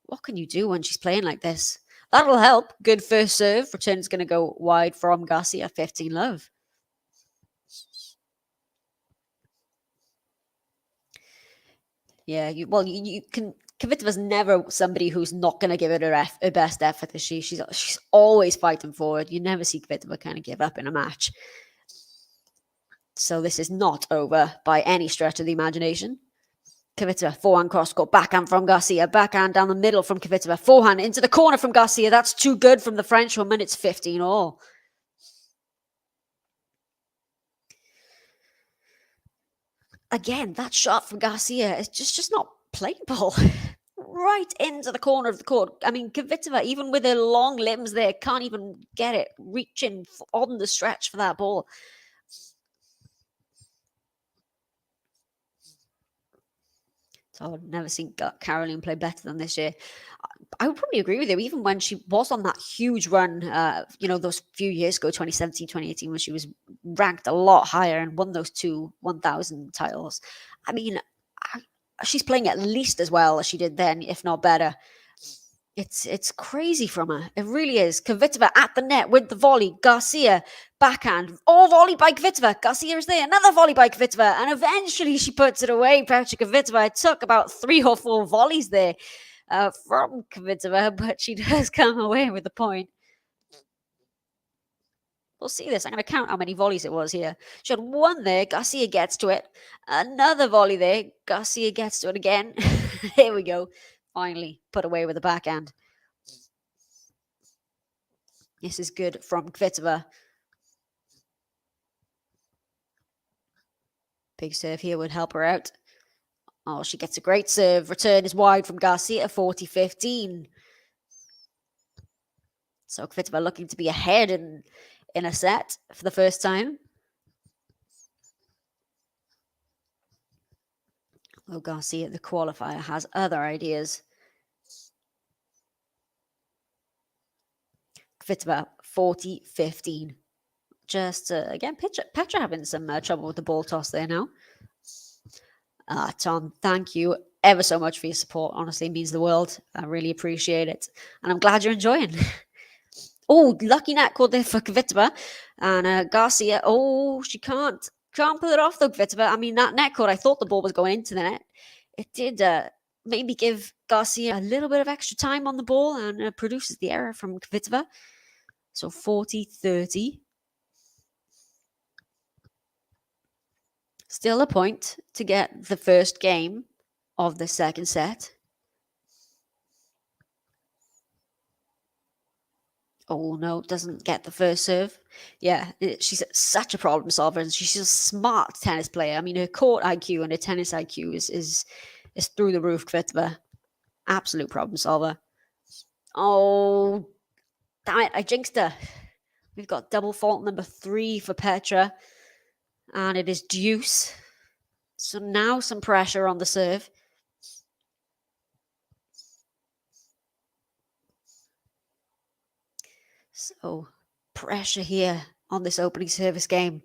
what can you do when she's playing like this? That'll help. Good first serve. Return is going to go wide from Garcia. 15-love. Yeah, you can. Kvitova's never somebody who's not going to give it her best effort. She's always fighting forward. You never see Kvitova kind of give up in a match. So this is not over by any stretch of the imagination. Kvitova, forehand cross court, backhand from Garcia, backhand down the middle from Kvitova, forehand into the corner from Garcia. That's too good from the French woman. It's 15-all. Again, that shot from Garcia is just not playable. Right into the corner of the court. I mean, Kvitova, even with her long limbs there, can't even get it reaching on the stretch for that ball. So I've never seen Caroline play better than this year. I would probably agree with you, even when she was on that huge run, those few years ago, 2017, 2018, when she was ranked a lot higher and won those 2 1,000 titles. I mean, she's playing at least as well as she did then, if not better. It's crazy from her. It really is. Kvitova at the net with the volley. Garcia, backhand. Oh, volley by Kvitova. Garcia is there. Another volley by Kvitova. And eventually she puts it away. Petra KVITOVA. It took about 3 or 4 volleys there from Kvitova, but she does come away with the point. We'll see this. I'm going to count how many volleys it was here. She had 1 there. Garcia gets to it. Another volley there. Garcia gets to it again. Here we go. Finally put away with the backhand. This is good from Kvitova. Big serve here would help her out. Oh, she gets a great serve. Return is wide from Garcia, 40-15. So Kvitova looking to be ahead in a set for the first time. Oh, Garcia, the qualifier, has other ideas. Kvitova, 40-15. Just, again, Petra having some trouble with the ball toss there now. Tom, thank you ever so much for your support. Honestly, it means the world. I really appreciate it. And I'm glad you're enjoying. Oh, lucky net caught there for Kvitova. And Garcia, oh, she can't pull it off though, Kvitova. I mean, that net caught, I thought the ball was going into the net. It did maybe give Garcia a little bit of extra time on the ball and produces the error from Kvitova. So 40-30. Still a point to get the first game of the second set. Oh, no, doesn't get the first serve. Yeah, she's such a problem solver, and she's a smart tennis player. I mean, her court IQ and her tennis IQ is through the roof, Kvitova. Absolute problem solver. Oh, damn it, I jinxed her. We've got double fault number 3 for Petra, and it is deuce. So now some pressure on the serve. So pressure here on this opening service game.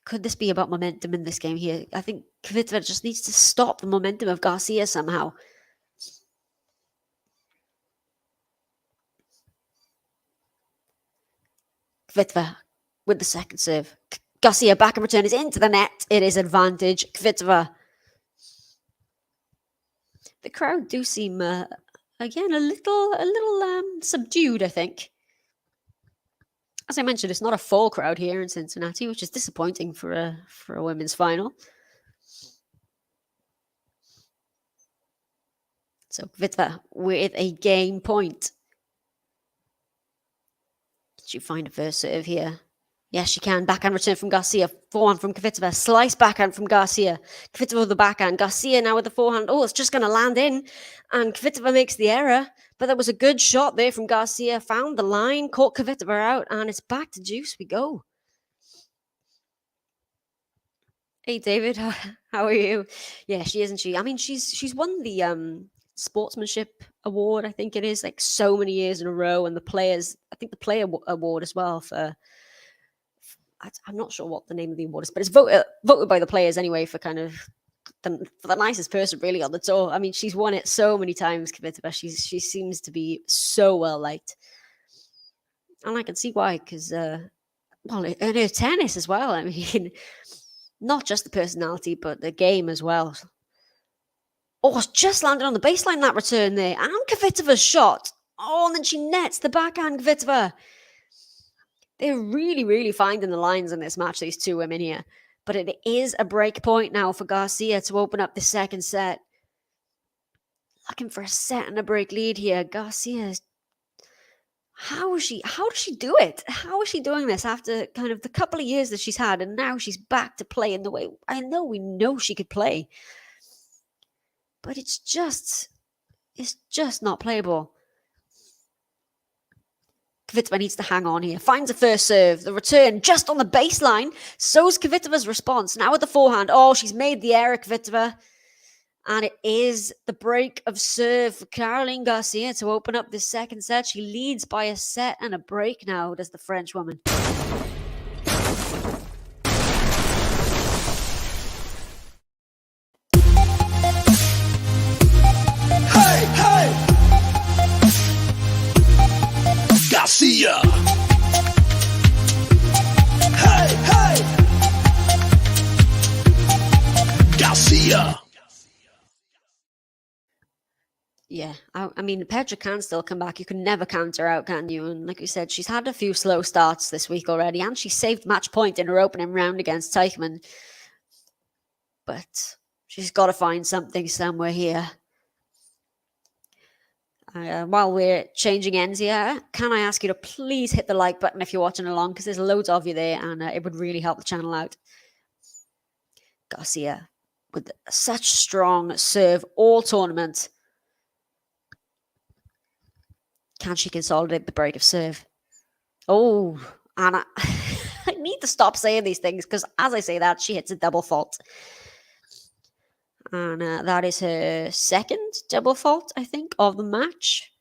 Could this be about momentum in this game here? I think Kvitova just needs to stop the momentum of Garcia somehow. Kvitova with the second serve. Garcia back and return is into the net. It is advantage Kvitova. The crowd do seem again a little subdued, I think. As I mentioned, it's not a full crowd here in Cincinnati, which is disappointing for a women's final. So Kvitova with a game point. Did she find a first serve here? Yes, she can. Backhand return from Garcia. Forehand from Kvitova. Slice backhand from Garcia. Kvitova with the backhand. Garcia now with the forehand. Oh, it's just going to land in. And Kvitova makes the error. But there was a good shot there from Garcia. Found the line. Caught Kvitova out. And it's back to deuce we go. Hey, David. How are you? Yeah, she isn't she? I mean, she's won the sportsmanship award. I think it is like so many years in a row. And the players, I think the player award as well for... I'm not sure what the name of the award is, but it's voted by the players anyway for kind of for the nicest person really on the tour. I mean, she's won it so many times, Kvitova. She seems to be so well liked, and I can see why. Because well, in her tennis as well. I mean, not just the personality, but the game as well. Oh, it's just landed on the baseline that return there, and Kvitova's shot. Oh, and then she nets the backhand, Kvitova. They're really, really finding the lines in this match, these two women here. But it is a break point now for Garcia to open up the second set. Looking for a set and a break lead here. Garcia, how does she do it? How is she doing this after kind of the couple of years that she's had? And now she's back to play in the way we know she could play. But it's just not playable. Kvitova needs to hang on here. Finds a first serve. The return just on the baseline. So's Kvitova's response. Now with the forehand. Oh, she's made the error, Kvitova. And it is the break of serve for Caroline Garcia to open up this second set. She leads by a set and a break now, does the French woman. Hey, hey! Garcia! Hey, hey! Garcia! Yeah, I mean, Petra can still come back. You can never count her out, can you? And like you said, she's had a few slow starts this week already, and she saved match point in her opening round against Teichmann. But she's got to find something somewhere here. While we're changing ends here, can I ask you to please hit the like button if you're watching along, because there's loads of you there, and it would really help the channel out. Garcia with such strong serve all tournament. Can she consolidate the break of serve? Oh, Anna. I need to stop saying these things because as I say that, she hits a double fault. And that is her second double fault, I think, of the match.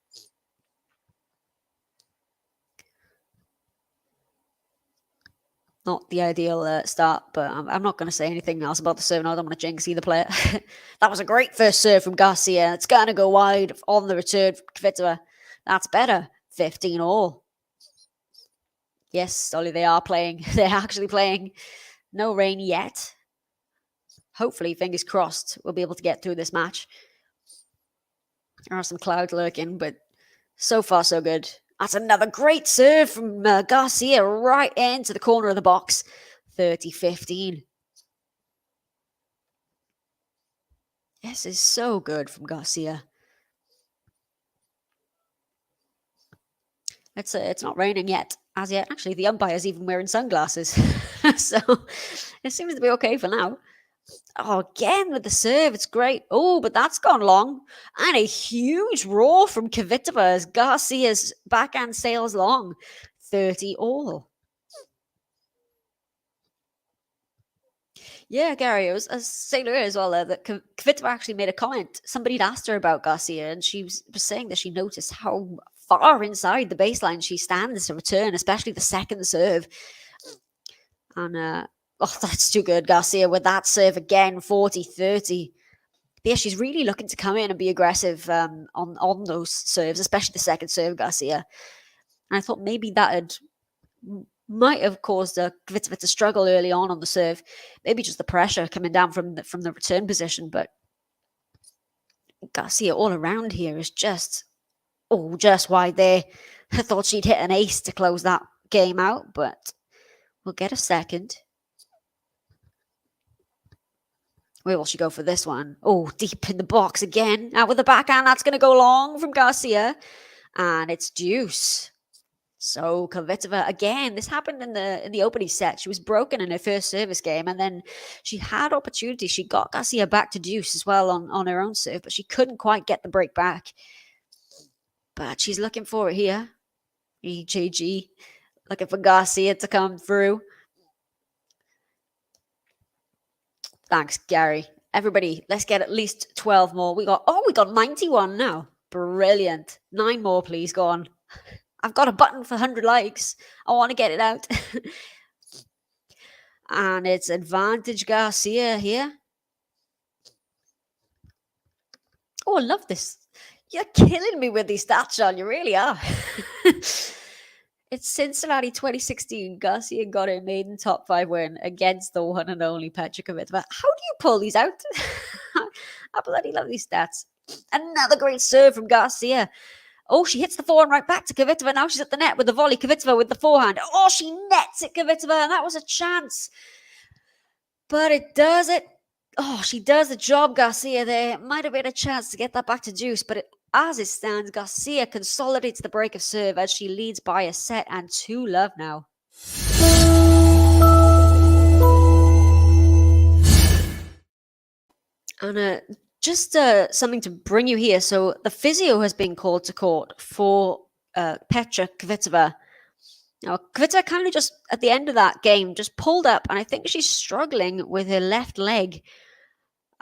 Not the ideal start, but I'm not going to say anything else about the serve. I don't want to jinx either player. That was a great first serve from Garcia. It's going to go wide on the return from Kvitova. That's better. 15 all. Yes, Ollie, they are playing. They're actually playing. No rain yet. Hopefully, fingers crossed, we'll be able to get through this match. There are some clouds lurking, but so far so good. That's another great serve from Garcia right into the corner of the box. 30-15. This is so good from Garcia. It's not raining yet, as yet. Actually, the umpire's even wearing sunglasses. So it seems to be okay for now. Oh, again with the serve. It's great. Oh, but that's gone long. And a huge roar from Kvitova as Garcia's backhand sails long. 30 all. Yeah, Gary, it was a sailor as well that Kvitova actually made a comment. Somebody had asked her about Garcia, and she was saying that she noticed how far inside the baseline she stands to return, especially the second serve. And, oh, that's too good, Garcia, with that serve again, 40-30. Yeah, she's really looking to come in and be aggressive on those serves, especially the second serve, Garcia. And I thought maybe that might have caused Kvitova to struggle early on the serve. Maybe just the pressure coming down from the return position. But Garcia all around here is just wide there. I thought she'd hit an ace to close that game out, but we'll get a second. Where will she go for this one? Oh, deep in the box again. Now with the backhand, that's going to go long from Garcia. And it's deuce. So Kvitova, again, this happened in the opening set. She was broken in her first service game, and then she had opportunity. She got Garcia back to deuce as well on her own serve, but she couldn't quite get the break back. But she's looking for it here. EJG, looking for Garcia to come through. Thanks, Gary. Everybody, let's get at least 12 more. We got 91 now. Brilliant. 9 more, please. Go on. I've got a button for 100 likes. I want to get it out. And it's advantage Garcia here. Oh, I love this. You're killing me with these stats, John. You really are. It's Cincinnati 2016. Garcia got a maiden top 5 win against the one and only Petra KVITOVA. How do you pull these out? I bloody love these stats. Another great serve from Garcia. Oh, she hits the forehand right back to Kvitova. Now she's at the net with the volley. Kvitova with the forehand. Oh, she nets it, Kvitova, and that was a chance. But it does it. Oh, she does the job, Garcia, there. Might have been a chance to get that back to deuce, but as it stands, Garcia consolidates the break of serve as she leads by a set and 2-love now. And just something to bring you here. So the physio has been called to court for Petra KVITOVA. Now, Kvitova kind of just, at the end of that game, just pulled up, and I think she's struggling with her left leg.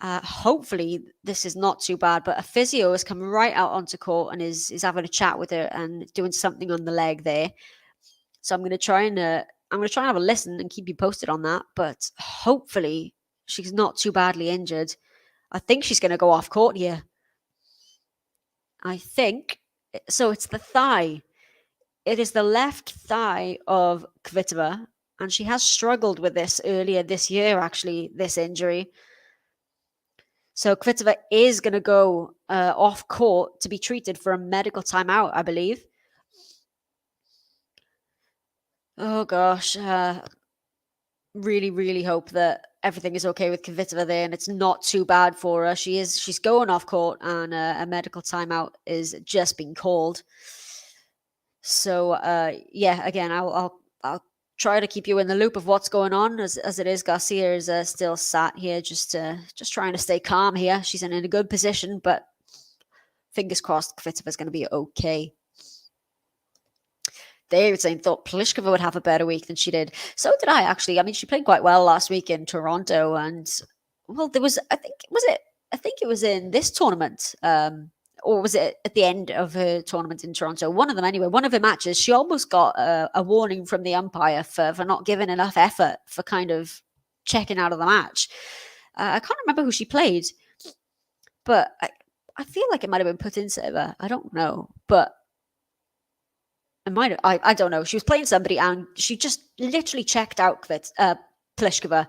Hopefully, this is not too bad, but a physio has come right out onto court and is having a chat with her and doing something on the leg there. So I'm going to try and have a listen and keep you posted on that. But hopefully, she's not too badly injured. I think she's going to go off court here. I think so. It's the thigh. It is the left thigh of Kvitova, and she has struggled with this earlier this year, actually, this injury. So Kvitova is going to go off court to be treated for a medical timeout, I believe. Oh, gosh. Really, really hope that everything is okay with Kvitova there and it's not too bad for her. She's going off court, and a medical timeout is just being called. So, yeah, again, I'll try to keep you in the loop of what's going on as it is. Garcia is still sat here, just trying to stay calm here. She's in a good position, but fingers crossed Kvitova's going to be okay. they were saying thought Pliskova would have a better week than she did. So did I, actually. I mean, she played quite well last week in Toronto, and well, there was, I think it was in this tournament, or was it at the end of her tournament in Toronto? One of them, anyway. One of her matches, she almost got a warning from the umpire for not giving enough effort for kind of checking out of the match. I can't remember who she played, but I feel like it might have been put into her. I don't know, but it might have, I don't know. She was playing somebody and she just literally checked out Pliskova.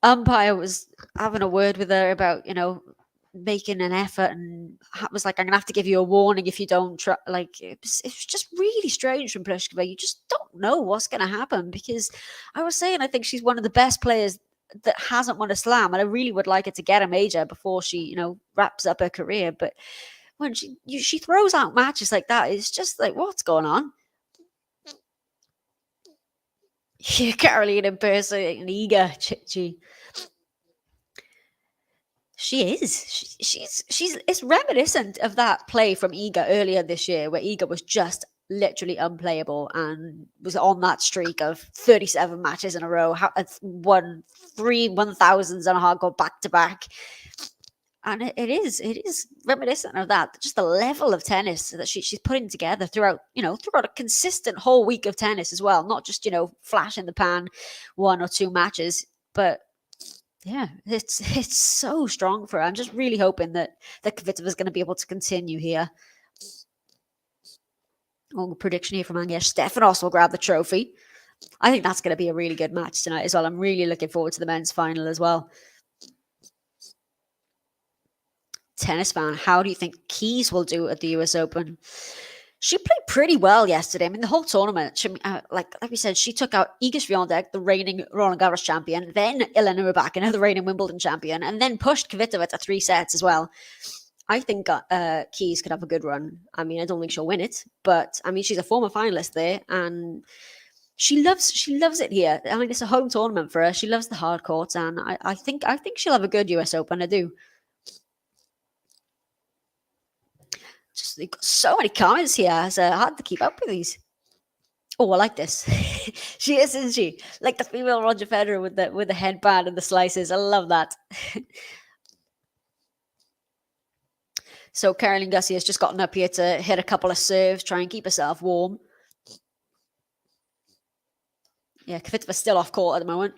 Umpire was having a word with her about, making an effort, and was like, I'm gonna have to give you a warning if you don't try. Like, it was just really strange from Pliskova. You just don't know what's gonna happen, because I was saying I think she's one of the best players that hasn't won a slam, and I really would like her to get a major before she, wraps up her career. But when she throws out matches like that, it's just like, what's going on? Yeah, Caroline impersonating Iga, Chichi. She is. She's. It's reminiscent of that play from Iga earlier this year, where Iga was just literally unplayable and was on that streak of 37 matches in a row, won 3 1000s on a hardcore back to back, and it is reminiscent of that. Just the level of tennis that she's putting together throughout a consistent whole week of tennis as well, not just flash in the pan 1 or 2 matches, but. Yeah, it's so strong for her. I'm just really hoping that Kvitova is going to be able to continue here. Oh, prediction here from Agnieszka Stefanos will grab the trophy. I think that's going to be a really good match tonight as well. I'm really looking forward to the men's final as well. Tennis fan, how do you think Keys will do at the US Open? She played pretty well yesterday. I mean, the whole tournament, like we said, she took out Iga Swiatek, the reigning Roland Garros champion, then Elena Rybakina, the reigning Wimbledon champion, and then pushed Kvitova to 3 sets as well. I think Keys could have a good run. I mean, I don't think she'll win it, but I mean, she's a former finalist there, and she loves it here. I mean, it's a home tournament for her. She loves the hard courts, and I think she'll have a good US Open. I do. Just got so many comments here. It's hard to keep up with these. Oh, I like this. She is, isn't she? Like the female Roger Federer with the headband and the slices. I love that. So Caroline Garcia has just gotten up here to hit a couple of serves, try and keep herself warm. Yeah, Kvitova's still off court at the moment.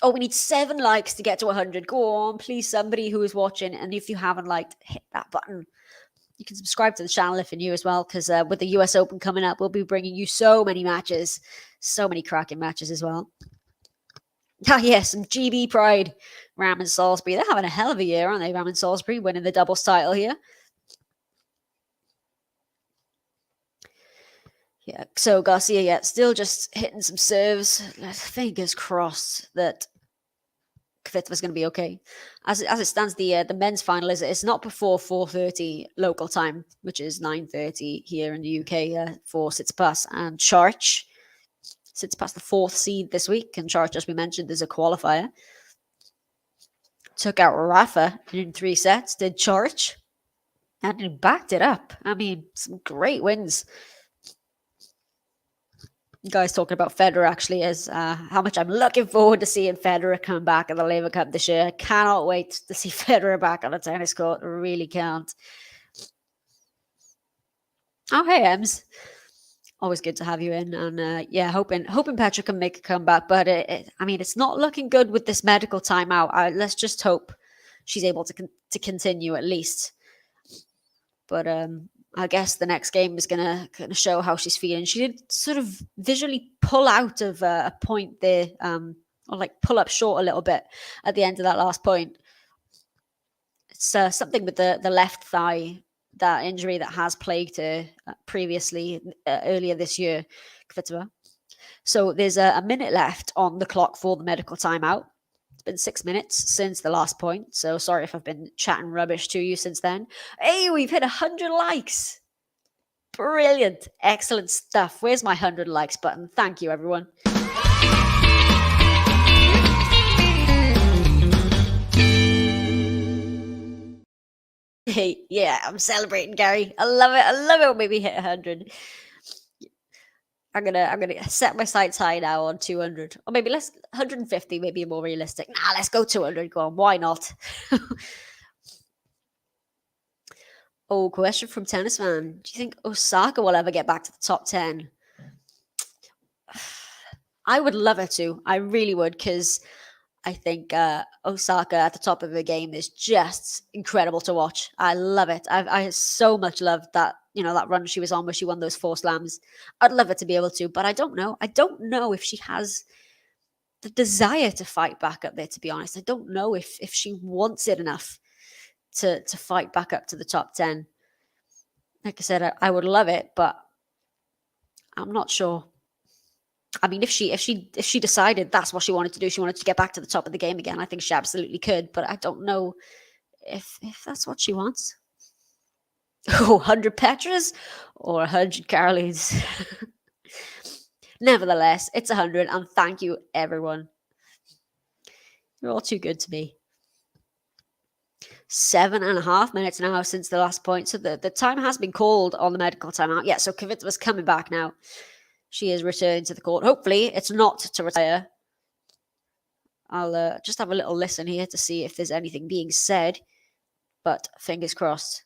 Oh, we need 7 likes to get to 100. Go on, please, somebody who is watching. And if you haven't liked, hit that button. You can subscribe to the channel if you're new as well, because with the US Open coming up, we'll be bringing you so many matches, so many cracking matches as well. Ah, yes, and GB Pride, Ram and Salisbury. They're having a hell of a year, aren't they, Ram and Salisbury, winning the doubles title here. Yeah, so Garcia, still just hitting some serves. Fingers crossed that Kvitova's going to be okay. As it stands, the men's final it's not before 4:30 local time, which is 9:30 here in the UK for Tsitsipas and Charch. Tsitsipas the 4th seed this week, and Charch, as we mentioned, is a qualifier. Took out Rafa in 3 sets, did Charch, and he backed it up. I mean, some great wins. You guys talking about Federer actually is how much I'm looking forward to seeing Federer come back at the Laver Cup this year. I cannot wait to see Federer back on a tennis court. I really can't. Oh, hey, Ems. Always good to have you in. And yeah, hoping Petra can make a comeback. But I mean, it's not looking good with this medical timeout. Let's just hope she's able to continue at least. But I guess the next game is gonna show how she's feeling. She did sort of visually pull out of a point there, or like pull up short a little bit at the end of that last point. It's something with the left thigh, that injury that has plagued her previously earlier this year, Kvitova. So there's a minute left on the clock for the medical timeout. It's been 6 minutes since the last point, so sorry if I've been chatting rubbish to you since then. Hey, we've hit 100 likes. Brilliant. Excellent stuff. Where's my 100 likes button? Thank you, everyone. Hey, yeah, I'm celebrating, Gary. I love it. I love it when we hit 100. I'm gonna set my sights high now on 200, or maybe let's 150, maybe more realistic. Nah, let's go 200. Go on, why not? Oh, question from Tennis Fan. Do you think Osaka will ever get back to the top 10? I would love her to. I really would, because I think Osaka at the top of her game is just incredible to watch. I love it. I so much love that, that run she was on where she won those 4 slams. I'd love her to be able to, but I don't know. I don't know if she has the desire to fight back up there, to be honest. I don't know if she wants it enough to fight back up to the top 10. Like I said, I would love it, but I'm not sure. I mean, if she decided that's what she wanted to do, she wanted to get back to the top of the game again, I think she absolutely could, but I don't know if that's what she wants. Oh, 100 Petras or 100 Carolines? Nevertheless, it's 100, and thank you, everyone. You're all too good to me. 7.5 minutes now since the last point, so the time has been called on the medical timeout. Yeah, so Kvitova's coming back now. She is returned to the court. Hopefully, it's not to retire. I'll just have a little listen here to see if there's anything being said, but fingers crossed.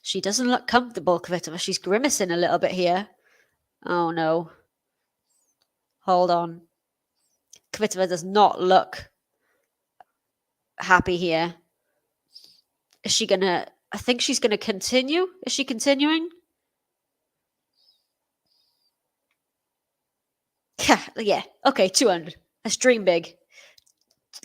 She doesn't look comfortable, Kvitova. She's grimacing a little bit here. Oh, no. Hold on. Kvitova does not look happy here. Is she going to... I think she's going to continue. Is she continuing? Yeah. Okay, 200. Let's dream big.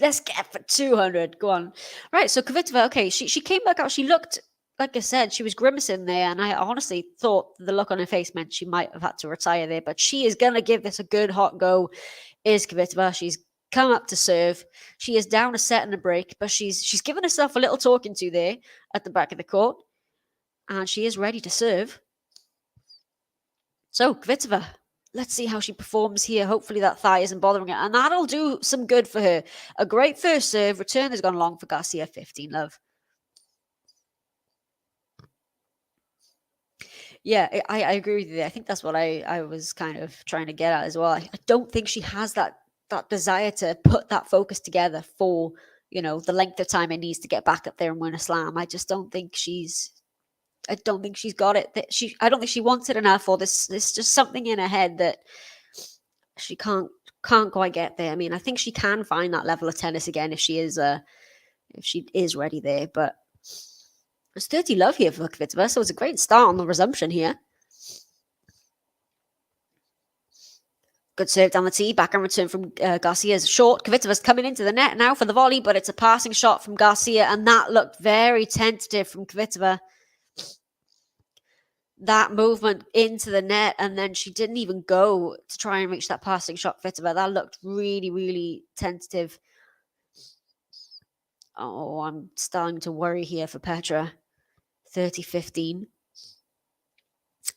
Let's get for 200. Go on. Right, so Kvitova, okay, she came back out. She looked, like I said, she was grimacing there, and I honestly thought the look on her face meant she might have had to retire there, but she is going to give this a good hot go, is Kvitova. She's come up to serve. She is down a set and a break, but she's given herself a little talking to there at the back of the court, and she is ready to serve. So, Kvitova, let's see how she performs here. Hopefully that thigh isn't bothering her, and that'll do some good for her. A great first serve. Return has gone long for Garcia. 15 love. Yeah, I agree with you there. I think that's what I was kind of trying to get at as well. I don't think she has that desire to put that focus together for, the length of time it needs to get back up there and win a slam. I just don't think she's got it. I don't think she wants it enough, or there's just something in her head that she can't quite get there. I mean, I think she can find that level of tennis again if she is ready there, but it's 30 love here for Kvitova, so it's a great start on the resumption here. Good serve down the tee, back and return from Garcia's short. Kvitova's coming into the net now for the volley, but it's a passing shot from Garcia, and that looked very tentative from Kvitova. That movement into the net, and then she didn't even go to try and reach that passing shot, Kvitova. That looked really, really tentative. Oh, I'm starting to worry here for Petra. 30-15.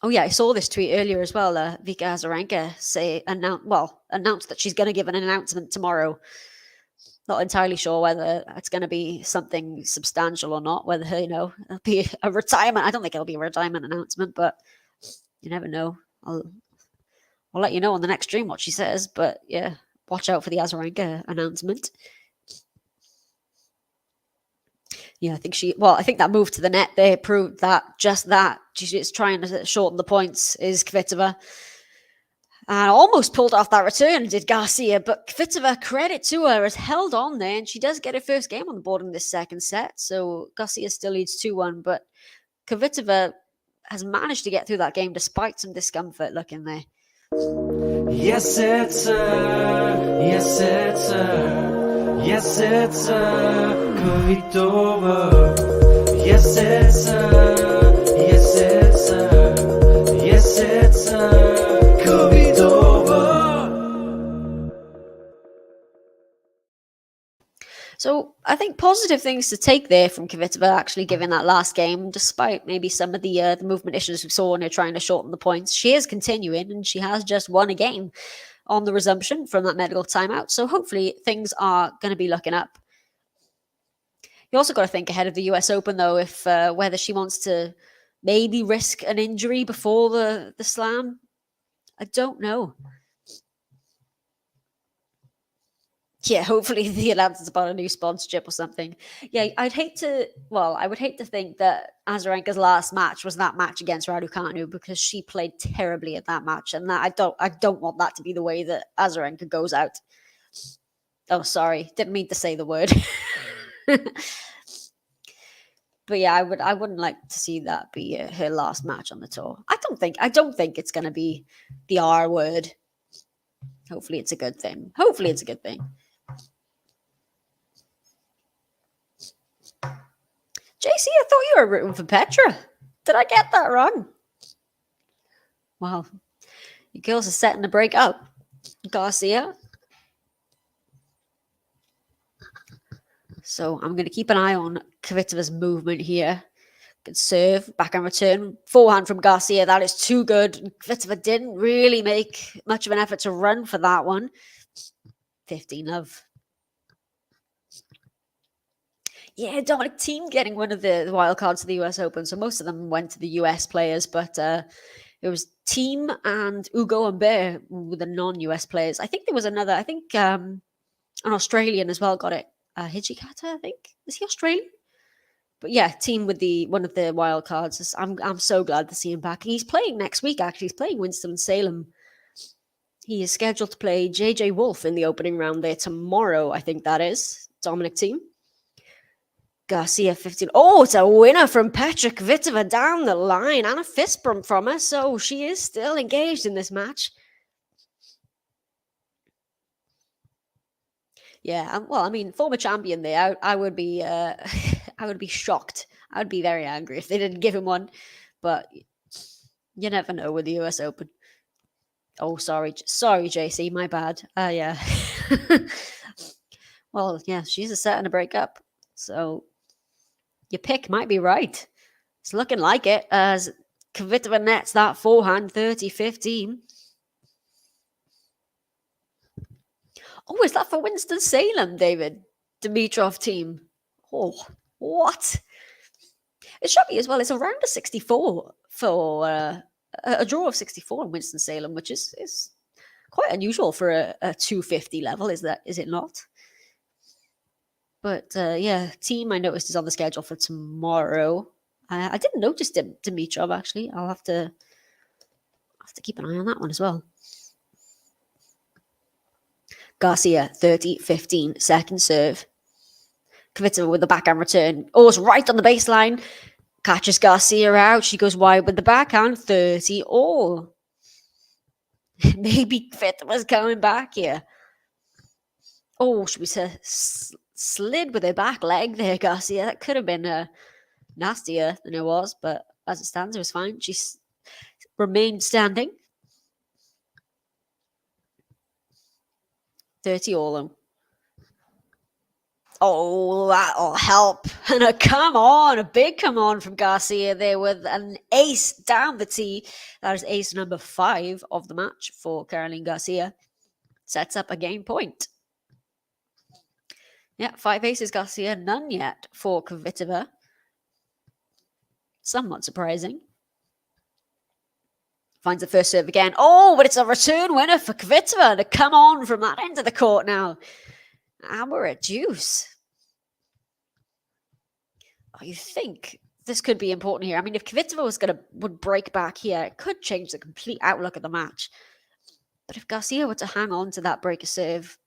Oh yeah, I saw this tweet earlier as well. Vika Azarenka announced that she's going to give an announcement tomorrow. Not entirely sure whether it's going to be something substantial or not, whether, it'll be a retirement. I don't think it'll be a retirement announcement, but you never know. I'll let you know on the next stream what she says, but yeah, watch out for the Azarenka announcement. Yeah, I think that move to the net there proved that she's trying to shorten the points is Kvitova. And almost pulled off that return, did Garcia, but Kvitova, credit to her, has held on there, and she does get her first game on the board in this second set, so Garcia still leads 2-1, but Kvitova has managed to get through that game despite some discomfort looking there. Yes, it's yes, it's yes, it's Kvitova. Yes, it's yes, it's yes, it's Kvitova. So I think positive things to take there from Kvitova actually giving that last game, despite maybe some of the movement issues we saw when they're trying to shorten the points. She is continuing, and she has just won a game on the resumption from that medical timeout. So hopefully things are going to be looking up. You also got to think ahead of the US Open, though, if whether she wants to maybe risk an injury before the slam. I don't know. Yeah, hopefully the announcer's about a new sponsorship or something. Yeah, I would hate to think that Azarenka's last match was that match against Raducanu, because she played terribly at that match, and that I don't want that to be the way that Azarenka goes out. Oh, sorry, didn't mean to say the word. But yeah, I wouldn't like to see that be her last match on the tour. I don't think it's going to be the R word. Hopefully it's a good thing. JC, I thought you were rooting for Petra. Did I get that wrong? Well, you girls are setting the break up. Garcia. So I'm going to keep an eye on Kvitova's movement here. Good serve, back and return. Forehand from Garcia. That is too good. Kvitova didn't really make much of an effort to run for that one. 15-love. Yeah, Dominic Thiem getting one of the wild cards to the US Open. So most of them went to the US players, but it was Thiem and Ugo Humbert were the non-US players. I think there was another, an Australian as well got it. Hijikata, I think. Is he Australian? But yeah, Thiem with one of the wild cards. I'm so glad to see him back. He's playing next week, actually. He's playing Winston-Salem. He is scheduled to play JJ Wolf in the opening round there tomorrow, I think that is. Dominic Thiem. Garcia 15. Oh, it's a winner from Petra Kvitova down the line, and a fist bump from her, so she is still engaged in this match. Yeah, well, I mean, former champion there. I would be, I would be shocked. I would be very angry if they didn't give him one. But you never know with the US Open. Oh, sorry, JC, my bad. Yeah. Well, yeah, she's a set and a breakup, so your pick might be right. It's looking like it, as Kvitova nets that forehand 30-15. Oh, is that for Winston-Salem, David? Dimitrov Thiem. Oh, what? It should be as well. It's around a 64 for a draw of 64 in Winston-Salem, which is quite unusual for a 250 level, is it not? But yeah, Thiem I noticed is on the schedule for tomorrow. I didn't notice Dimitrov, actually. I'll have to keep an eye on that one as well. Garcia 30-15, second serve. Kvitova with the backhand return. Oh, it's right on the baseline. Catches Garcia out. She goes wide with the backhand. 30-all. Maybe Kvitova's coming back here. Oh, should we say slid with her back leg there, Garcia. That could have been nastier than it was, but as it stands, it was fine. She remained standing. 30-all. Oh, that'll help. And a big come on from Garcia there with an ace down the tee. That is ace number 5 of the match for Caroline Garcia. Sets up a game point. Yeah, 5 aces, Garcia. None yet for Kvitova. Somewhat surprising. Finds the first serve again. Oh, but it's a return winner for Kvitova to come on from that end of the court now. And we're at deuce. Oh, you think this could be important here? I mean, if Kvitova would break back here, it could change the complete outlook of the match. But if Garcia were to hang on to that break of serve,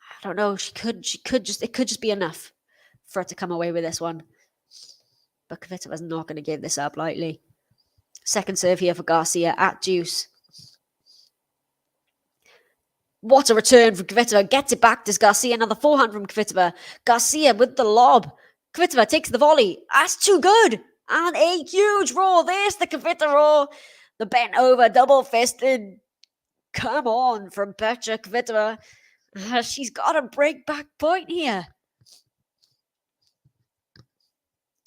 I don't know. It could just be enough for her to come away with this one. But Kvitova's not going to give this up lightly. Second serve here for Garcia at deuce. What a return from Kvitova. Gets it back to Garcia. Another forehand from Kvitova. Garcia with the lob. Kvitova takes the volley. That's too good. And a huge roll. There's the Kvitova roll. The bent over, double fisted. Come on from Petra Kvitova. She's got a break back point here.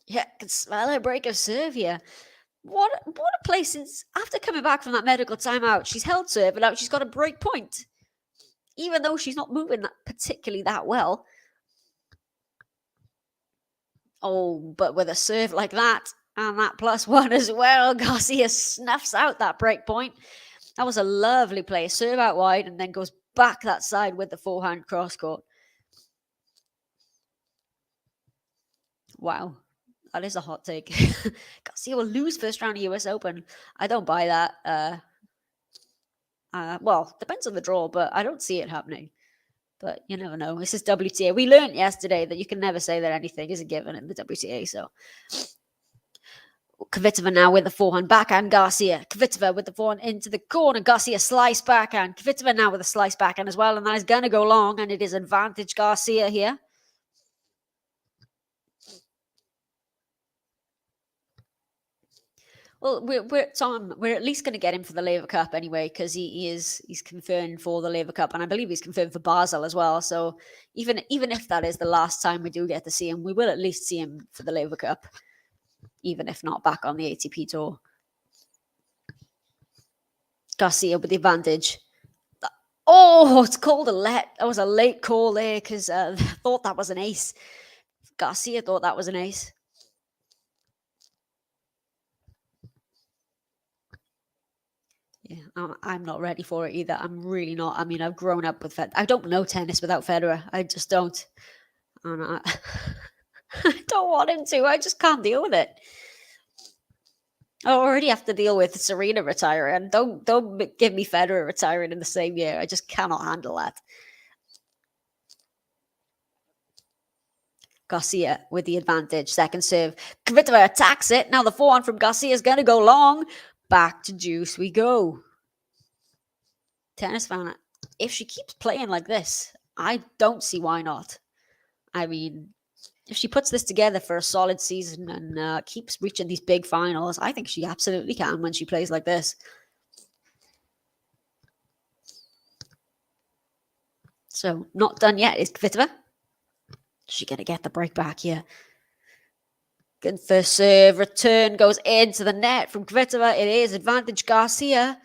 Yeah, can smell her break of serve here. What a place. Since after coming back from that medical timeout, she's held serve and now she's got a break point. Even though she's not moving particularly that well. Oh, but with a serve like that and that +1 as well, Garcia snuffs out that break point. That was a lovely play. Serve out wide and then goes back that side with the forehand cross court. Wow. That is a hot take. Garcia will lose first round of US Open. I don't buy that. Well, depends on the draw, but I don't see it happening. But you never know. This is WTA. We learned yesterday that you can never say that anything is a given in the WTA. So Kvitova now with the forehand backhand. Garcia. Kvitova with the forehand into the corner. Garcia slice backhand. Kvitova now with a slice backhand as well. And that is going to go long. And it is advantage Garcia here. Well, we're at least going to get him for the Laver Cup anyway, because he's confirmed for the Laver Cup, and I believe he's confirmed for Basel as well. So even if that is the last time we do get to see him, we will at least see him for the Laver Cup, even if not back on the ATP tour. Garcia with the advantage. Oh, it's called a let. That was a late call there because I thought that was an ace. Garcia thought that was an ace. Yeah, I'm not ready for it either. I'm really not. I mean, I've grown up with Federer. I don't know tennis without Federer. I just don't. And I don't want him to. I just can't deal with it. I already have to deal with Serena retiring. Don't give me Federer retiring in the same year. I just cannot handle that. Garcia with the advantage. Second serve. Kvitova attacks it. Now the forehand from Garcia is going to go long. Back to deuce we go. Tennis fan, if she keeps playing like this, I don't see why not. I mean, if she puts this together for a solid season and keeps reaching these big finals, I think she absolutely can when she plays like this. So, not done yet is Kvitova. She's going to get the break back here. Good first serve. Return goes into the net from Kvitova. It is advantage Garcia.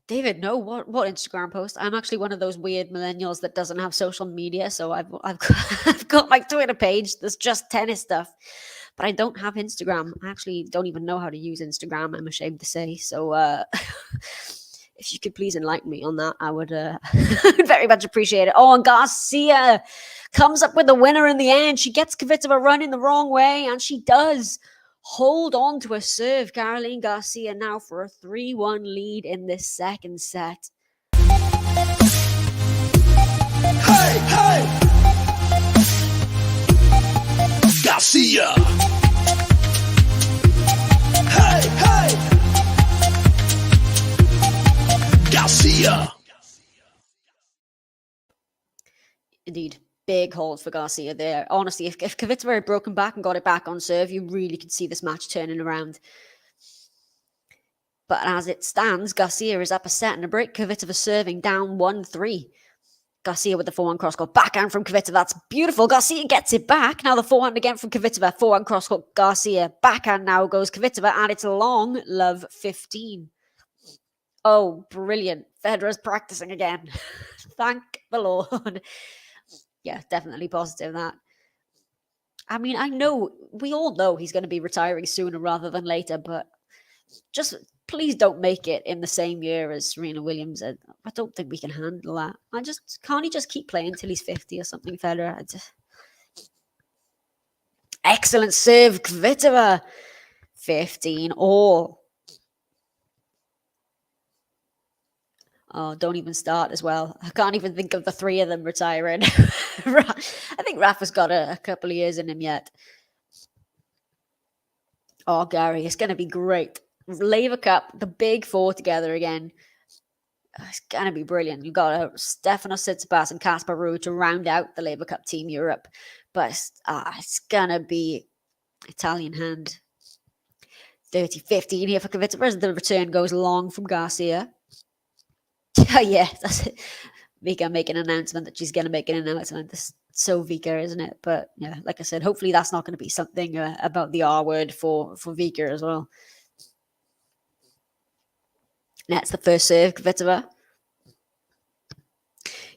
David, no, what Instagram post? I'm actually one of those weird millennials that doesn't have social media. So I've got my Twitter page. There's just tennis stuff. But I don't have Instagram. I actually don't even know how to use Instagram, I'm ashamed to say. So if you could please enlighten me on that, I would very much appreciate it. Oh, and Garcia comes up with the winner in the end. She gets Kvitova running the wrong way, and she does hold on to a serve. Caroline Garcia now for a 3-1 lead in this second set. Hey, hey! Garcia! Hey, hey! Garcia! Indeed. Big hold for Garcia there. Honestly, if Kvitova had broken back and got it back on serve, you really could see this match turning around. But as it stands, Garcia is up a set and a break. Kvitova serving down 1-3. Garcia with the forehand cross-court. Backhand from Kvitova. That's beautiful. Garcia gets it back. Now the forehand again from Kvitova. Forehand cross-court. Garcia. Backhand now goes Kvitova. And it's long. Love 15. Oh, brilliant. Federer's practicing again. Thank the Lord. Yeah, definitely positive that. I mean, I know, we all know he's going to be retiring sooner rather than later, but just please don't make it in the same year as Serena Williams. I don't think we can handle that. Can't he just keep playing until he's 50 or something, Federer? Excellent serve, Kvitova. 15 all. Oh, don't even start as well. I can't even think of the three of them retiring. I think Rafa's got a couple of years in him yet. Oh, Gary, it's going to be great. Laver Cup, the big four together again. It's going to be brilliant. You've got Stefano Tsitsipas and Casper Ruud to round out the Laver Cup Team Europe. But it's going to be Italian hand. 30-15 here for Kvitova. The return goes long from Garcia. Oh, yeah, that's it. Vika making an announcement that she's going to make an announcement. This so Vika, isn't it? But yeah, like I said, hopefully that's not going to be something about the R word for Vika as well. That's the first serve, Kvitova.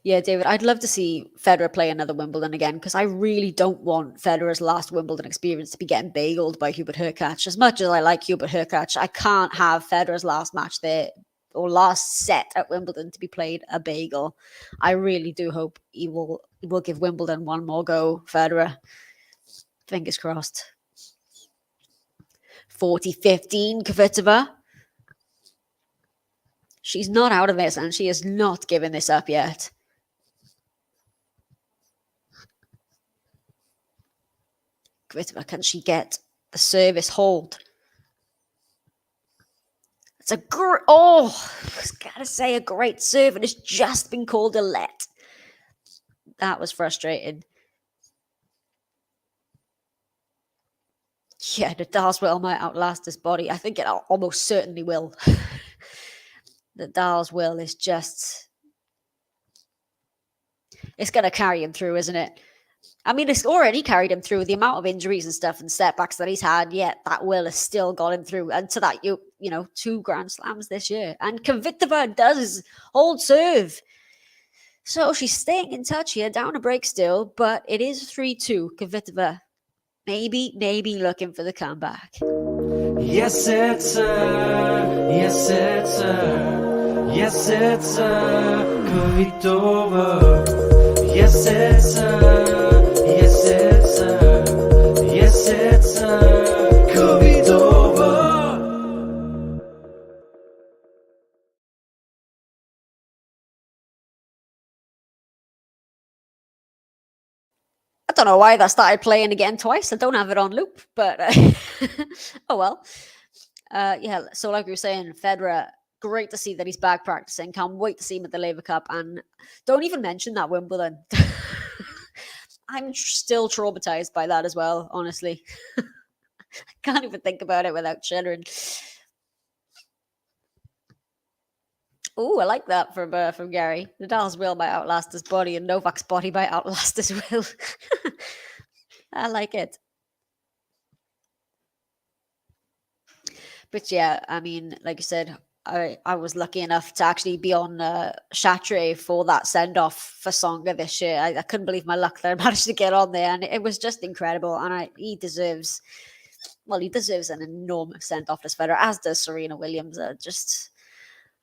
Yeah, David, I'd love to see Federer play another Wimbledon again because I really don't want Federer's last Wimbledon experience to be getting bageled by Hubert Hurkacz. As much as I like Hubert Hurkacz, I can't have Federer's last match there or last set at Wimbledon to be played a bagel. I really do hope he will give Wimbledon one more go, Federer. Fingers crossed. 40-15, Kvitova. She's not out of this, and she is not giving this up yet. Kvitova, can she get the service hold? It's a I gotta say, a great serve, and it's just been called a let. That was frustrating. Yeah, Nadal's will might outlast his body. I think it almost certainly will. Nadal's will is just... It's going to carry him through, isn't it? I mean, it's already carried him through the amount of injuries and stuff and setbacks that he's had, yet that will has still got him through. And to that, you know, 2 Grand Slams this year. And Kvitova does hold serve. So she's staying in touch here, down a break still, but it is 3-2, Kvitova. Maybe looking for the comeback. Yes, it's her. Yes, it's her. Yes, it's her. Kvitova. Yes, it's her. Yes, it's her. Yes, it's her. Kvitova. I don't know why that started playing again twice. I don't have it on loop, but oh well. Yeah, so like we were saying, Federer, great to see that he's back practicing. Can't wait to see him at the Laver Cup. And don't even mention that Wimbledon. I'm still traumatized by that as well, honestly. I can't even think about it without shuddering. Oh, I like that from Gary. Nadal's will might outlast his body, and Novak's body might outlast his will. I like it. But yeah, I mean, like I said, I was lucky enough to actually be on Chatre for that send-off for Tsonga this year. I couldn't believe my luck that I managed to get on there, and it was just incredible. And he deserves an enormous send-off as Federer, as does Serena Williams.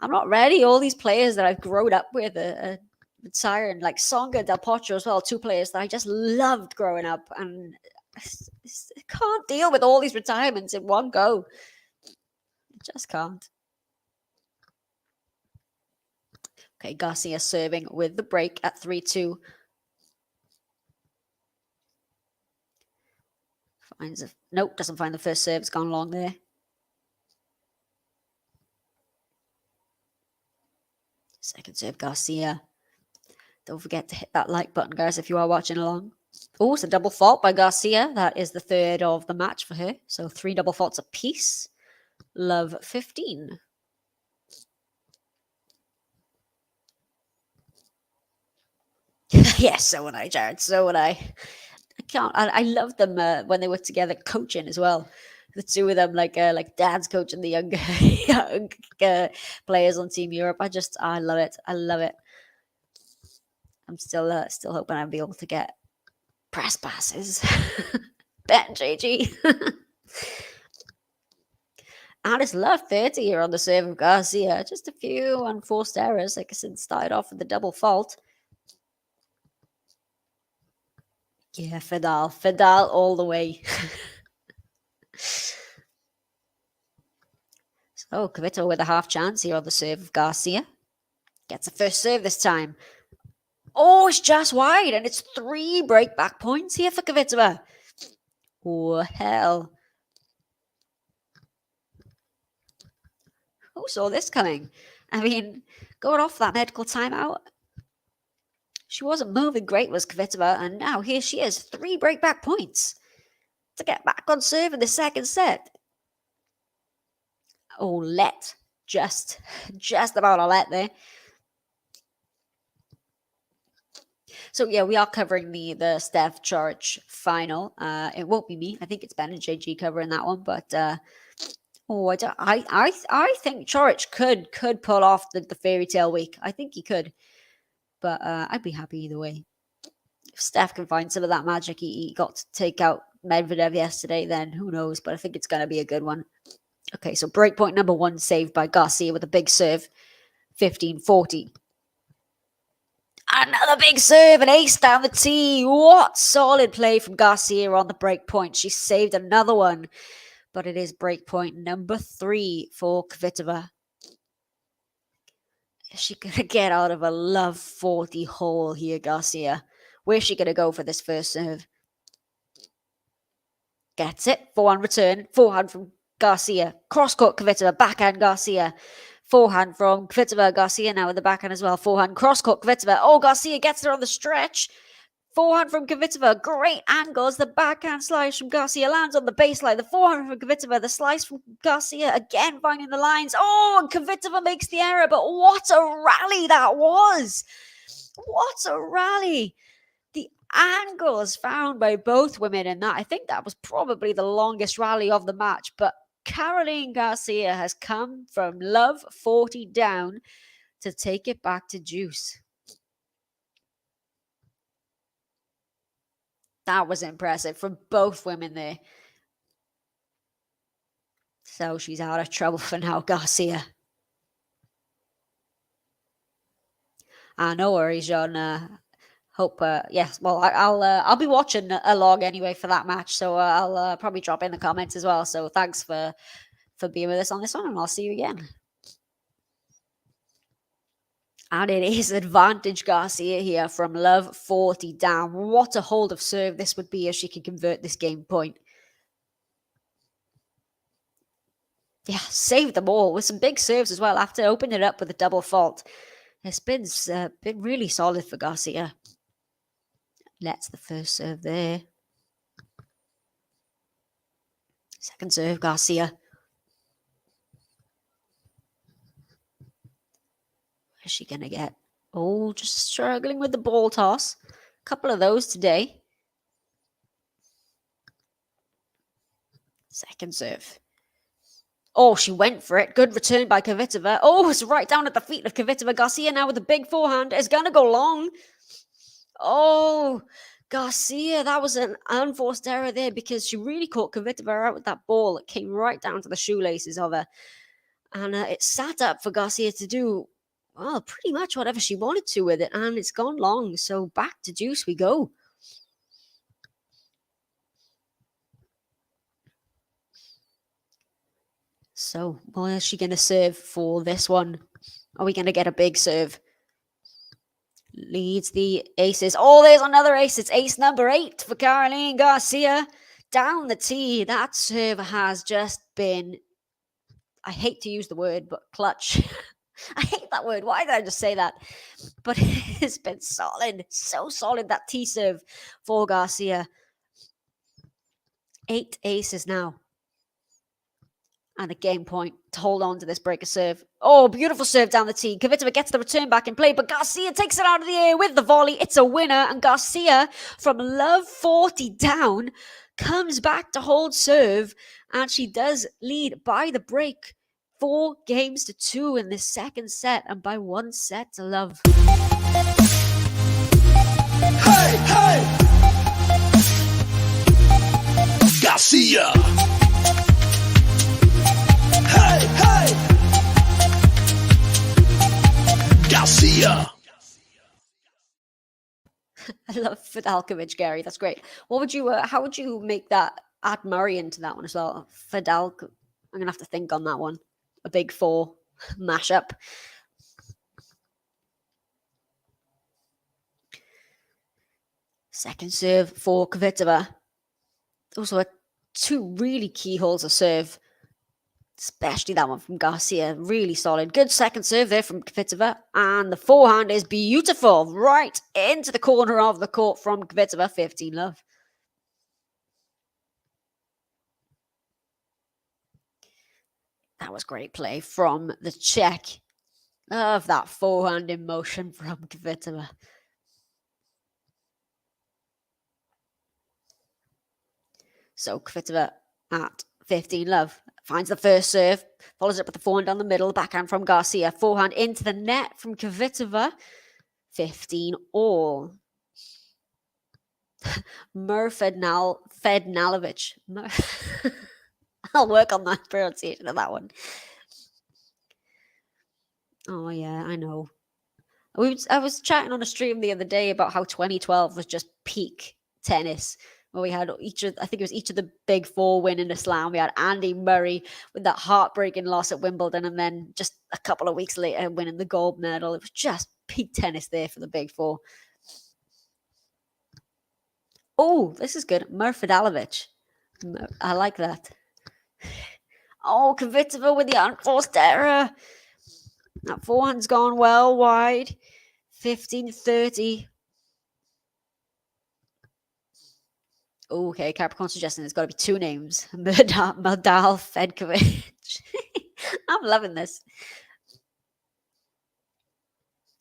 I'm not ready. All these players that I've grown up with are retiring, like Tsonga, Del Potro as well, 2 players that I just loved growing up, and I can't deal with all these retirements in one go. I just can't. Okay, Garcia serving with the break at 3-2. Nope, doesn't find the first serve. It's gone long there. Second serve, Garcia. Don't forget to hit that like button, guys, if you are watching along. Oh, it's a double fault by Garcia. That is the 3rd of the match for her. So 3 double faults apiece. Love 15. Yes, so would I, Jared. So would I. I love them when they were together coaching as well. The 2 of them, like Dad's coaching the young players on Team Europe. I love it. I love it. I'm still hoping I'll be able to get press passes. Bet JG. And it's love 30 here on the serve of Garcia. Just a few unforced errors. Like I said, started off with the double fault. Yeah, Fedal all the way. So Kvitova with a half chance here on the serve of Garcia. Gets the first serve this time. Oh, it's just wide, and it's 3 break-back points here for Kvitova. Oh, hell. Who saw this coming? I mean, going off that medical timeout, she wasn't moving great, was Kvitova, and now here she is, 3 break-back points to get back on serve in the second set. Oh, let. Just about a let there. So, yeah, we are covering the Steph Church final. It won't be me. I think it's Ben and JG covering that one. But, I think Church could pull off the fairy tale week. I think he could. But I'd be happy either way. If Steph can find some of that magic he got to take out Medvedev yesterday, then who knows? But I think it's going to be a good one. Okay, so breakpoint number 1 saved by Garcia with a big serve, 15-14. Another big serve, an ace down the tee. What solid play from Garcia on the breakpoint. She saved another one, but it is breakpoint number 3 for Kvitova. Is she going to get out of a love 40 hole here, Garcia? Where's she going to go for this first serve? Gets it. Forehand return. Forehand from Garcia. Cross-court Kvitova. Backhand Garcia. Forehand from Kvitova. Garcia now with the backhand as well. Forehand cross-court Kvitova. Oh, Garcia gets her on the stretch. Forehand from Kvitova. Great angles. The backhand slice from Garcia lands on the baseline. The forehand from Kvitova. The slice from Garcia. Again finding the lines. Oh, and Kvitova makes the error. But what a rally that was. What a rally. The angles found by both women in that. I think that was probably the longest rally of the match. But Caroline Garcia has come from love 40 down to take it back to deuce. That was impressive from both women there. So she's out of trouble for now, Garcia. No worries, John. Hope, yes. Well, I'll be watching along anyway for that match, so I'll probably drop in the comments as well. So thanks for being with us on this one, and I'll see you again. And it is advantage Garcia here from love 40 down. What a hold of serve this would be if she can convert this game point. Yeah, saved them all with some big serves as well after opening it up with a double fault. It's been really solid for Garcia. Let's the first serve there. Second serve, Garcia. Where's she going to get? Oh, just struggling with the ball toss. A couple of those today. Second serve. Oh, she went for it. Good return by Kvitova. Oh, it's right down at the feet of Kvitova. Garcia now with a big forehand. It's going to go long. Oh, Garcia, that was an unforced error there because she really caught Kvitova out with that ball. It came right down to the shoelaces of her. And it sat up for Garcia to do, well, pretty much whatever she wanted to with it. And it's gone long. So back to deuce we go. So, what is she going to serve for this one? Are we going to get a big serve? Leads the aces. Oh, there's another ace. It's ace number 8 for Caroline Garcia. Down the tee. That serve has just been, I hate to use the word, but clutch. I hate that word. Why did I just say that? But it's been solid. So solid, that tee serve for Garcia. 8 aces now. And a game point to hold on to this breaker serve. Oh, beautiful serve down the tee. Kvitova gets the return back in play, but Garcia takes it out of the air with the volley. It's a winner, and Garcia, from love 40 down, comes back to hold serve, and she does lead by the break. 4 games to 2 in this second set, and by 1 set to love. Hey, hey! Garcia! Hey, hey! Garcia! I love Fidalkovic, Gary. That's great. What would you? How would you make that? Add Murray into that one as well. Fidalko. I'm gonna have to think on that one. A big 4 mashup. Second serve for Kvitova. Also, 2 really key holes of serve. Especially that one from Garcia. Really solid. Good second serve there from Kvitova. And the forehand is beautiful. Right into the corner of the court from Kvitova. 15 love. That was great play from the Czech. Love that forehand in motion from Kvitova. So Kvitova at 15 love. Finds the first serve, follows it with the forehand down the middle, backhand from Garcia, forehand into the net from Kvitova. 15 all. Fednalovic. I'll work on that pronunciation of that one. Oh yeah, I know. I was chatting on a stream the other day about how 2012 was just peak tennis, where we had I think it was each of the big four winning a slam. We had Andy Murray with that heartbreaking loss at Wimbledon, and then just a couple of weeks later winning the gold medal. It was just peak tennis there for the big four. Oh, this is good. Murfidalovic. I like that. Oh, Kvitova with the unforced error. That forehand's gone well wide. 15-30. Okay, Capricorn suggesting there's got to be two names. Mardal Fedkovic. I'm loving this.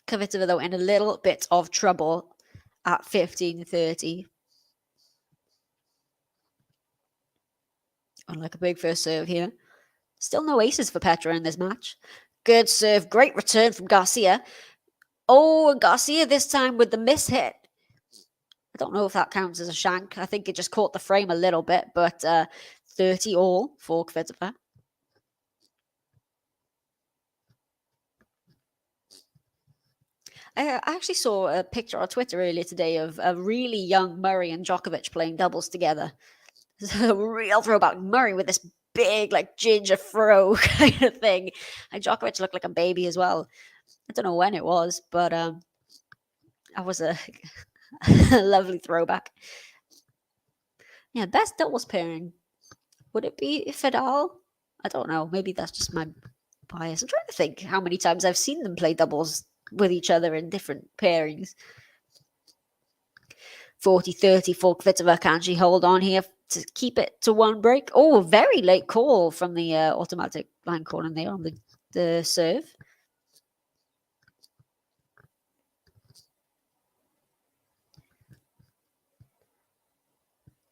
Kvitova, though, in a little bit of trouble at 15-30. Unlike a big first serve here. Still no aces for Petra in this match. Good serve. Great return from Garcia. Oh, and Garcia this time with the miss hit. I don't know if that counts as a shank. I think it just caught the frame a little bit, but 30 all for Kvitova. I actually saw a picture on Twitter earlier today of a really young Murray and Djokovic playing doubles together. It's a real throwback. Murray with this big, like, ginger fro kind of thing. And Djokovic looked like a baby as well. I don't know when it was, but that was a lovely throwback. Yeah, best doubles pairing. Would it be Fedal? I don't know. Maybe that's just my bias. I'm trying to think how many times I've seen them play doubles with each other in different pairings. 40-30 for Kvitova. Can she hold on here to keep it to one break? Oh, very late call from the automatic line calling there on the serve.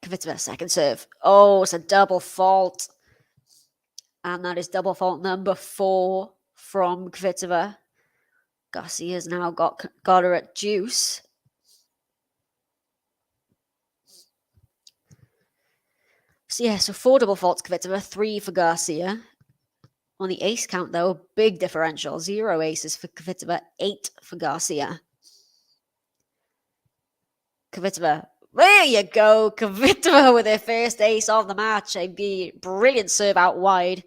Kvitova, second serve. Oh, it's a double fault. And that is double fault number 4 from Kvitova. Garcia's now got her at deuce. So yeah, so 4 double faults Kvitova, 3 for Garcia. On the ace count, though, big differential. 0 aces for Kvitova, 8 for Garcia. Kvitova, there you go. Kvitova with her first ace of the match. A brilliant serve out wide.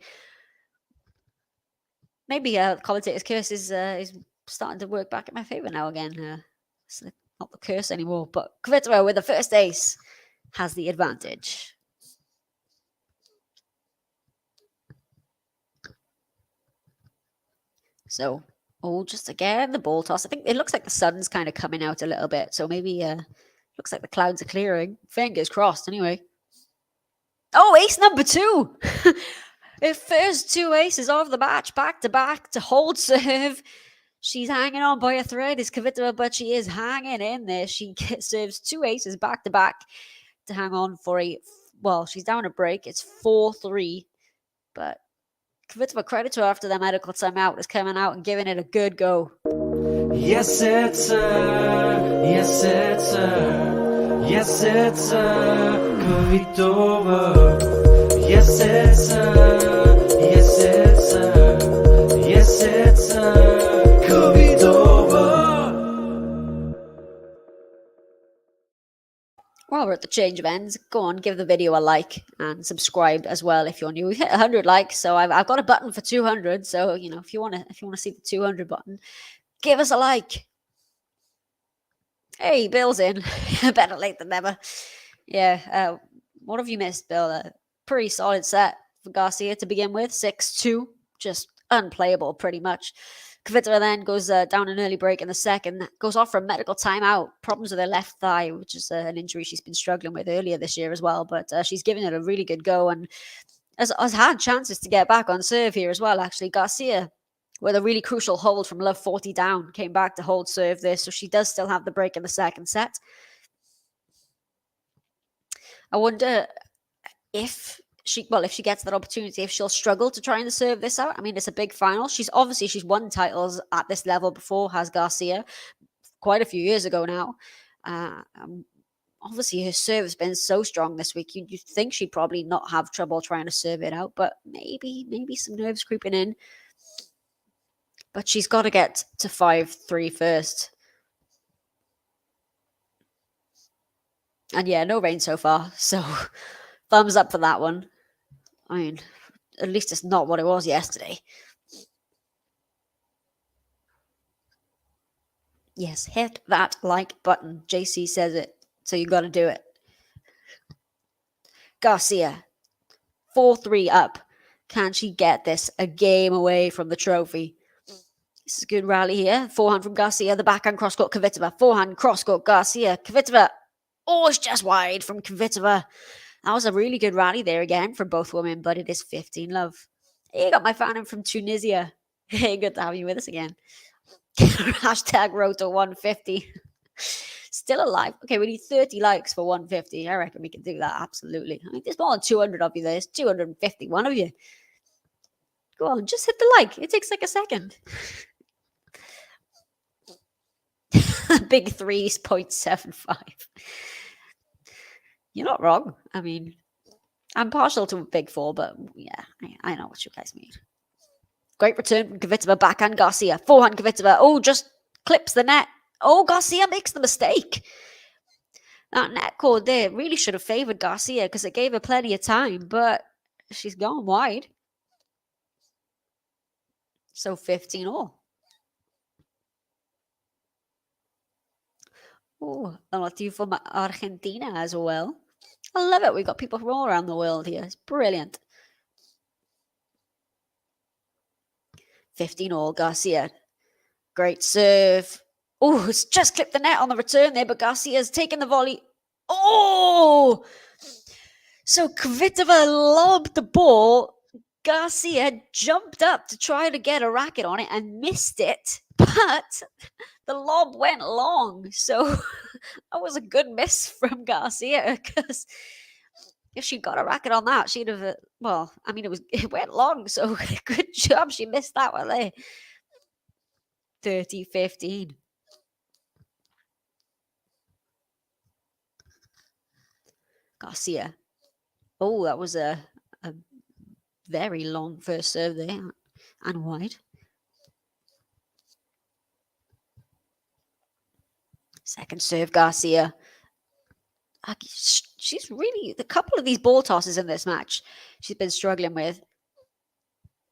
Maybe commentator's curse is starting to work back in my favour now again. It's not the curse anymore, but Kvitova with the first ace has the advantage. So, just again, the ball toss. I think it looks like the sun's kind of coming out a little bit. So maybe looks like the clouds are clearing. Fingers crossed, anyway. Oh, ace number 2. Her first 2 aces of the match, back to back to hold serve. She's hanging on by a thread, is Kvitova, but she is hanging in there. She serves 2 aces back to back to hang on for she's down a break. It's 4-3, but Kvitova, credit to her after the medical timeout, is coming out and giving it a good go. Yes, it's her. Yes, it's her. Yes, it's her. Kvitova. Yes, it's her. Yes, it's her. Yes, it's her. Kvitova. While we're at the change of ends, go on, give the video a like and subscribe as well if you're new. We hit 100 likes, so I've got a button for 200. So if you want to see the 200 button, give us a like. Hey, Bill's in. Better late than never. Yeah, what have you missed, Bill? A pretty solid set for Garcia to begin with. 6-2, just unplayable pretty much. Kvitova then goes down an early break in the second, goes off for a medical timeout. Problems with her left thigh, which is an injury she's been struggling with earlier this year as well. But she's giving it a really good go and has had chances to get back on serve here as well, actually. Garcia, with a really crucial hold from love 40 down, came back to hold serve there. So she does still have the break in the second set. I wonder if she gets that opportunity, if she'll struggle to try and serve this out. I mean, it's a big final. She's won titles at this level before, has Garcia. quite a few years ago now. Obviously, her serve has been so strong this week. You'd think she'd probably not have trouble trying to serve it out, but maybe some nerves creeping in. But she's got to get to 5-3 first. And yeah, no rain so far. So thumbs up for that one. I mean, at least it's not what it was yesterday. Yes, hit that like button. JC says it, so you got to do it. Garcia, 4-3 up. Can she get this a game away from the trophy? This is a good rally here. Forehand from Garcia, the backhand cross-court Kvitova. Forehand cross-court Garcia. Kvitova. Oh, it's just wide from Kvitova. That was a really good rally there again for both women, but it is 15 love. Hey, got my fan in from Tunisia. Hey, good to have you with us again. Hashtag road to 150. Still alive. Okay, we need 30 likes for 150. I reckon we can do that. Absolutely. I mean, there's more than 200 of you. There's 251 of you. Go on, just hit the like. It takes like a second. Big 3.75. You're not wrong. I mean, I'm partial to a big 4, but yeah, I know what you guys mean. Great return from Kvitova, backhand Garcia. Forehand Kvitova. Oh, just clips the net. Oh, Garcia makes the mistake. That net cord there really should have favoured Garcia because it gave her plenty of time, but she's gone wide. So 15 all. Oh, a lot of you from Argentina as well. I love it. We've got people from all around the world here. It's brilliant. 15 all, Garcia. Great serve. Oh, it's just clipped the net on the return there, but Garcia's taken the volley. Oh! So Kvitova lobbed the ball. Garcia jumped up to try to get a racket on it and missed it, but the lob went long. So that was a good miss from Garcia because if she got a racket on that, she'd have, well, I mean, it went long. So good job. She missed that one there. 30-15. Garcia. Oh, that was a very long first serve there and wide. Second serve, Garcia. She's really, the couple of these ball tosses in this match she's been struggling with.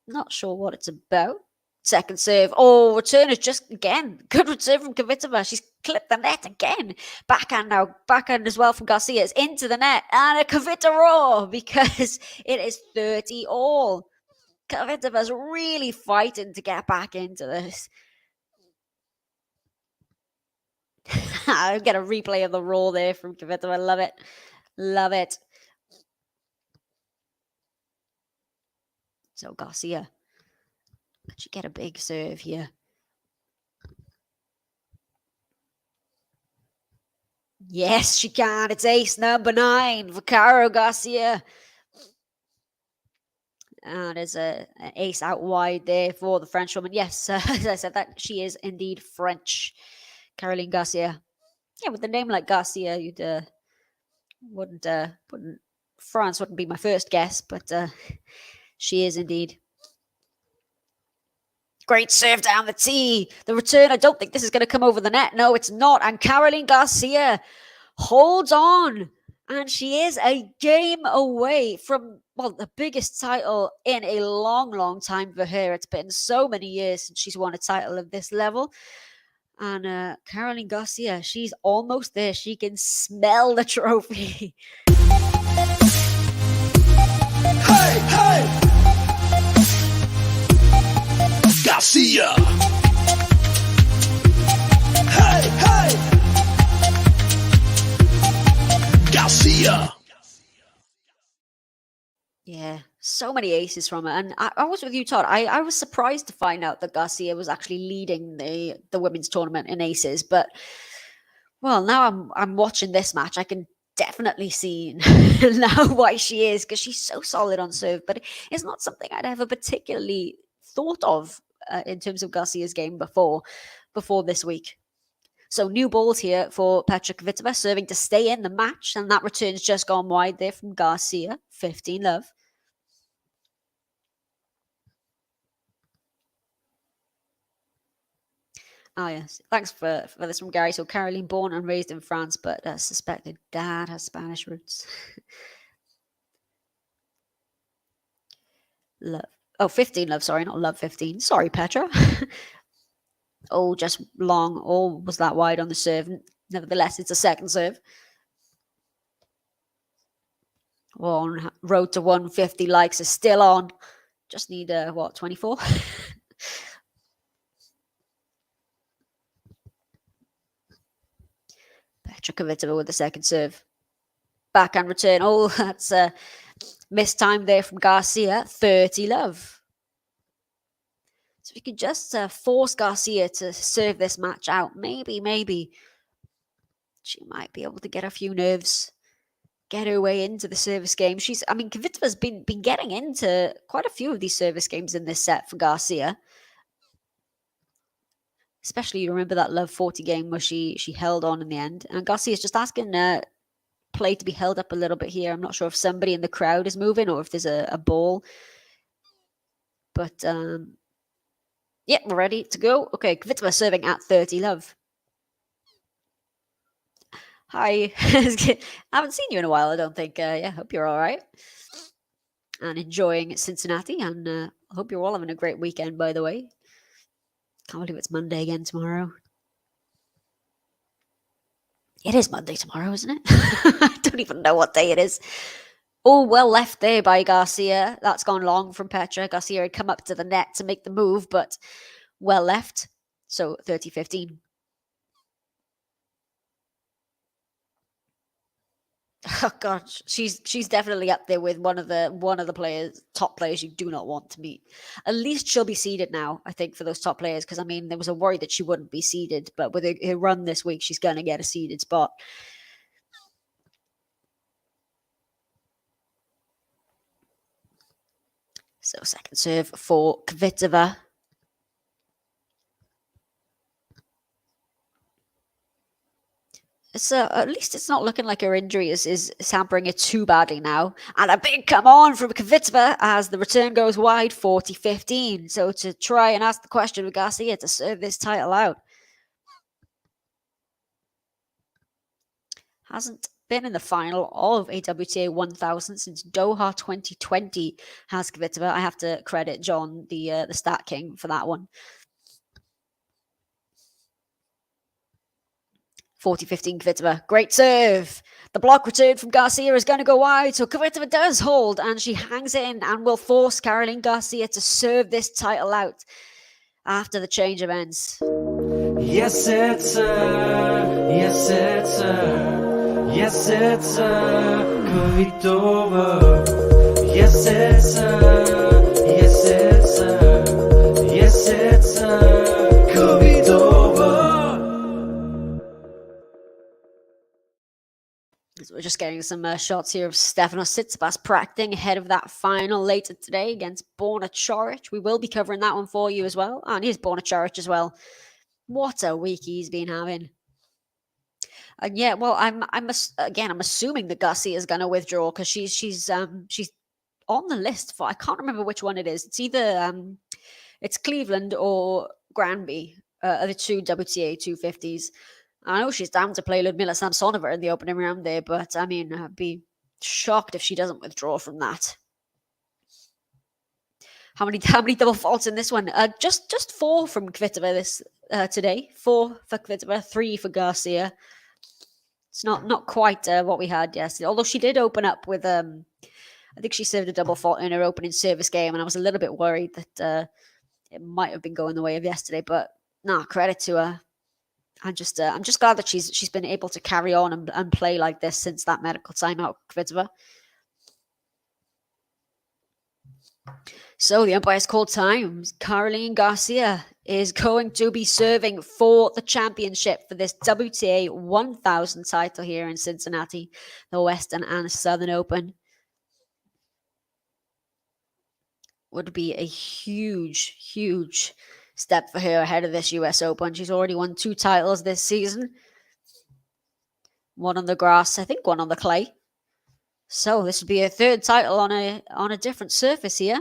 Not sure what it's about. Second serve. Oh, return is just, again, good return from Kvitova. She's clipped the net again. Backhand now. Backhand as well from Garcia. It's into the net. And a Kvitova because it is 30 all. Kvitova's really fighting to get back into this. I get a replay of the roll there from Kvitova. I love it. Love it. So Garcia. Could she get a big serve here? Yes, she can. It's ace number 9 for Caro Garcia. And there's an ace out wide there for the French woman. Yes, as I said, that she is indeed French. Caroline Garcia. Yeah, with a name like Garcia, you'd France wouldn't be my first guess, but she is indeed. Great serve down the tee. The return, I don't think this is going to come over the net. No, it's not. And Caroline Garcia holds on. And she is a game away from, well, the biggest title in a long, long time for her. It's been so many years since she's won a title of this level. And Caroline Garcia, she's almost there. She can smell the trophy. Hey, hey! Garcia! Hey, hey! Garcia! Yeah, so many aces from her. And I was with you, Todd. I was surprised to find out that Garcia was actually leading the women's tournament in aces. But, well, now I'm watching this match. I can definitely see now why she is, because she's so solid on serve. But it's not something I'd ever particularly thought of in terms of Garcia's game before this week. So new balls here for Petra Kvitova, serving to stay in the match, and that return's just gone wide there from Garcia. 15-love. Oh, yes. Thanks for this from Gary. So Caroline, born and raised in France, but suspected dad has Spanish roots. Love. Oh, 15-love. Sorry, not love 15. Sorry, Petra. Oh, just long. Oh, was that wide on the serve. Nevertheless, it's a second serve. On road to 150 likes is still on. Just need, 24? Petra Kvitova with the second serve. Backhand return. Oh, that's a missed time there from Garcia. 30-love. So we could just force Garcia to serve this match out. Maybe she might be able to get a few nerves, get her way into the service game. Kvitova's been getting into quite a few of these service games in this set for Garcia. Especially, you remember that Love 40 game where she held on in the end. And Garcia's just asking play to be held up a little bit here. I'm not sure if somebody in the crowd is moving or if there's a ball. But, yeah, we're ready to go. Okay, Kvitova serving at 30-love. Hi. I haven't seen you in a while, I don't think. Yeah, hope you're all right. And enjoying Cincinnati. And I hope you're all having a great weekend, by the way. Can't believe it's Monday again tomorrow. It is Monday tomorrow, isn't it? I don't even know what day it is. Oh, well left there by Garcia. That's gone long from Petra. Garcia had come up to the net to make the move, but well left. So 30-15. Oh God, she's definitely up there with one of the top players you do not want to meet. At least she'll be seeded now, I think, for those top players, because there was a worry that she wouldn't be seeded, but with her run this week, she's going to get a seeded spot. So second serve for Kvitova. So at least it's not looking like her injury is hampering it too badly now. And a big come on from Kvitova as the return goes wide, 40-15. So to try and ask the question with Garcia to serve this title out. Hasn't been in the final of a WTA 1000 since Doha 2020 has Kvitova. I have to credit John, the stat king, for that one. 40-15 Kvitova. Great serve. The block return from Garcia is going to go wide. So Kvitova does hold and she hangs in and will force Caroline Garcia to serve this title out after the change of ends. Yes, it's her. Yes, it's her. Yes, it's her. Kvitova. Yes, it's her. Yes, it's her. Yes, it's her. Kvitova. So we're just getting some shots here of Stefanos Tsitsipas practicing ahead of that final later today against Borna Coric. We will be covering that one for you as well. And here's Borna Coric as well. What a week he's been having. And yeah, well, I'm assuming that Garcia is going to withdraw because she's on the list for, I can't remember which one it is. It's either it's Cleveland or Granby, are the two WTA 250s. I know she's down to play Ludmila Samsonova in the opening round there, but I'd be shocked if she doesn't withdraw from that. How many double faults in this one? Just 4 from Kvitova this today. 4 for Kvitova, 3 for Garcia. It's not quite what we had yesterday. Although she did open up with I think she served a double fault in her opening service game, and I was a little bit worried that it might have been going the way of yesterday. But credit to her. I'm just glad that she's been able to carry on and play like this since that medical timeout, Kvitova. So the umpire's called time. Caroline Garcia is going to be serving for the championship for this WTA 1000 title here in Cincinnati, the Western and Southern Open. Would be a huge step for her ahead of this US Open. She's already won 2 titles this season. One on the grass, I think one on the clay. So this would be her 3rd title on a different surface here.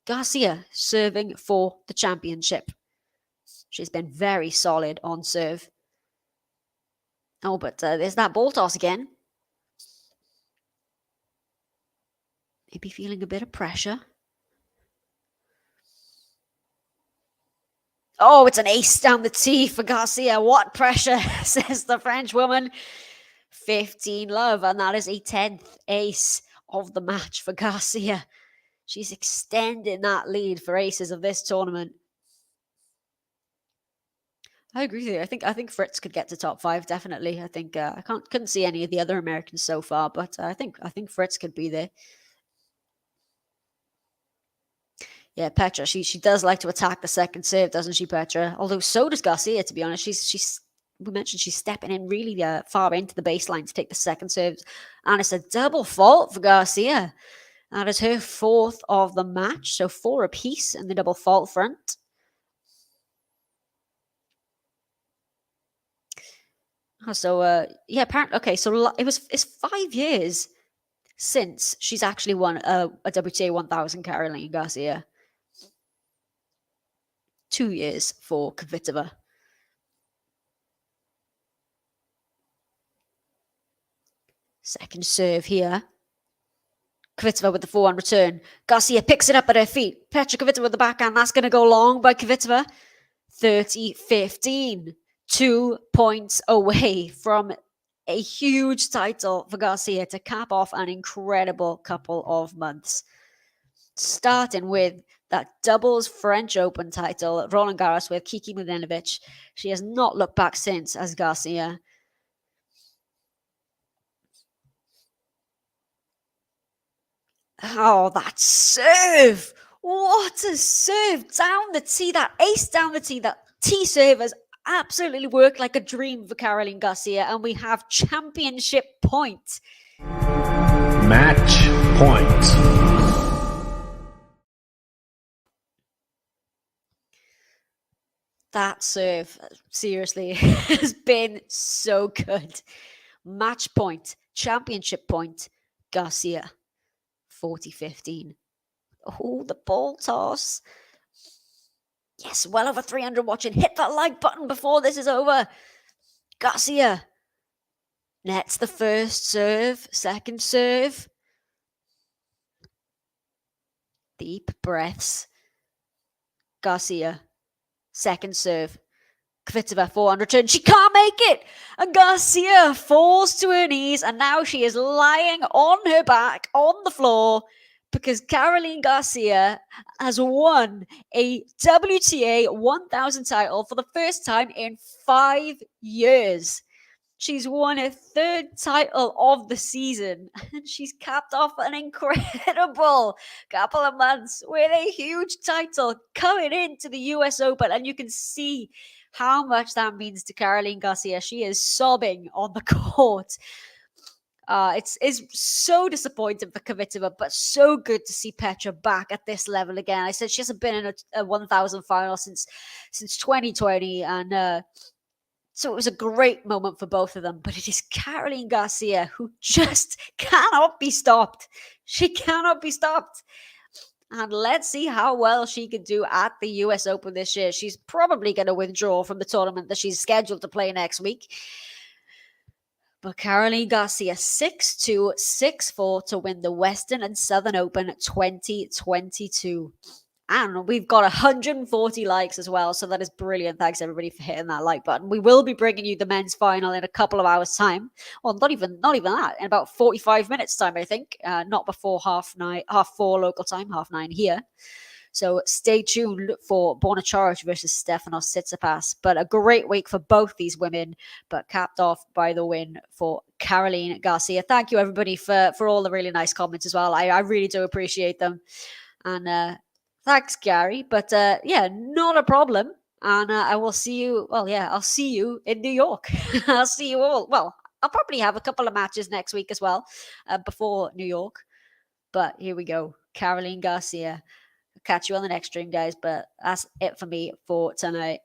Garcia serving for the championship. She's been very solid on serve. Oh, but there's that ball toss again. Maybe feeling a bit of pressure. Oh, it's an ace down the tee for Garcia. What pressure, says the French woman. 15 love, and that is a 10th ace of the match for Garcia. She's extending that lead for aces of this tournament. I agree with you. I think Fritz could get to top 5, definitely. I think I couldn't see any of the other Americans so far, but I think Fritz could be there. Yeah, Petra, she does like to attack the second serve, doesn't she, Petra? Although so does Garcia, to be honest. We mentioned she's stepping in really far into the baseline to take the second serve. And it's a double fault for Garcia. That is her 4th of the match. So 4 apiece in the double fault front. So, yeah, apparently, okay, so it's 5 years since she's actually won a WTA 1000, Caroline Garcia. 2 years for Kvitova. Second serve here. Kvitova with the forehand return. Garcia picks it up at her feet. Petra Kvitova with the backhand. That's going to go long by Kvitova. 30-15. 2 points away from a huge title for Garcia to cap off an incredible couple of months. Starting with that doubles French Open title at Roland Garros with Kiki Mladenovic. She has not looked back since as Garcia. Oh, that serve! What a serve! Down the tee, that ace down the tee, that tee serve has absolutely worked like a dream for Caroline Garcia, and we have championship point. Match point. That serve, seriously, has been so good. Match point, championship point, Garcia. 40-15. Oh, the ball toss. Yes, well over 300 watching. Hit that like button before this is over. Garcia nets the first serve, second serve. Deep breaths. Garcia, second serve. Kvitova, forehand return. She can't make it. And Garcia falls to her knees. And now she is lying on her back on the floor because Caroline Garcia has won a WTA 1000 title for the first time in 5 years. She's won her 3rd title of the season. And she's capped off an incredible couple of months with a huge title coming into the US Open. And you can see how much that means to Caroline Garcia. She is sobbing on the court. It's so disappointing for Kvitova, but so good to see Petra back at this level again. I said she hasn't been in a 1000 final since 2020, and so it was a great moment for both of them. But it is Caroline Garcia who just cannot be stopped. She cannot be stopped. And let's see how well she can do at the US Open this year. She's probably going to withdraw from the tournament that she's scheduled to play next week. But Caroline Garcia, 6-2, 6-4 to win the Western and Southern Open 2022. And we've got 140 likes as well. So that is brilliant. Thanks everybody for hitting that like button. We will be bringing you the men's final in a couple of hours time. Well, not even that. In about 45 minutes time, I think. Not before 4:30 local time, 9:30 here. So stay tuned for Bonacharic versus Stefanos Tsitsipas. But a great week for both these women, but capped off by the win for Caroline Garcia. Thank you everybody for all the really nice comments as well. I really do appreciate them. And thanks, Gary. But yeah, not a problem. And I will see you. Well, yeah, I'll see you in New York. I'll see you all. Well, I'll probably have a couple of matches next week as well before New York. But here we go. Caroline Garcia Catch you on the next stream, guys. But that's it for me for tonight.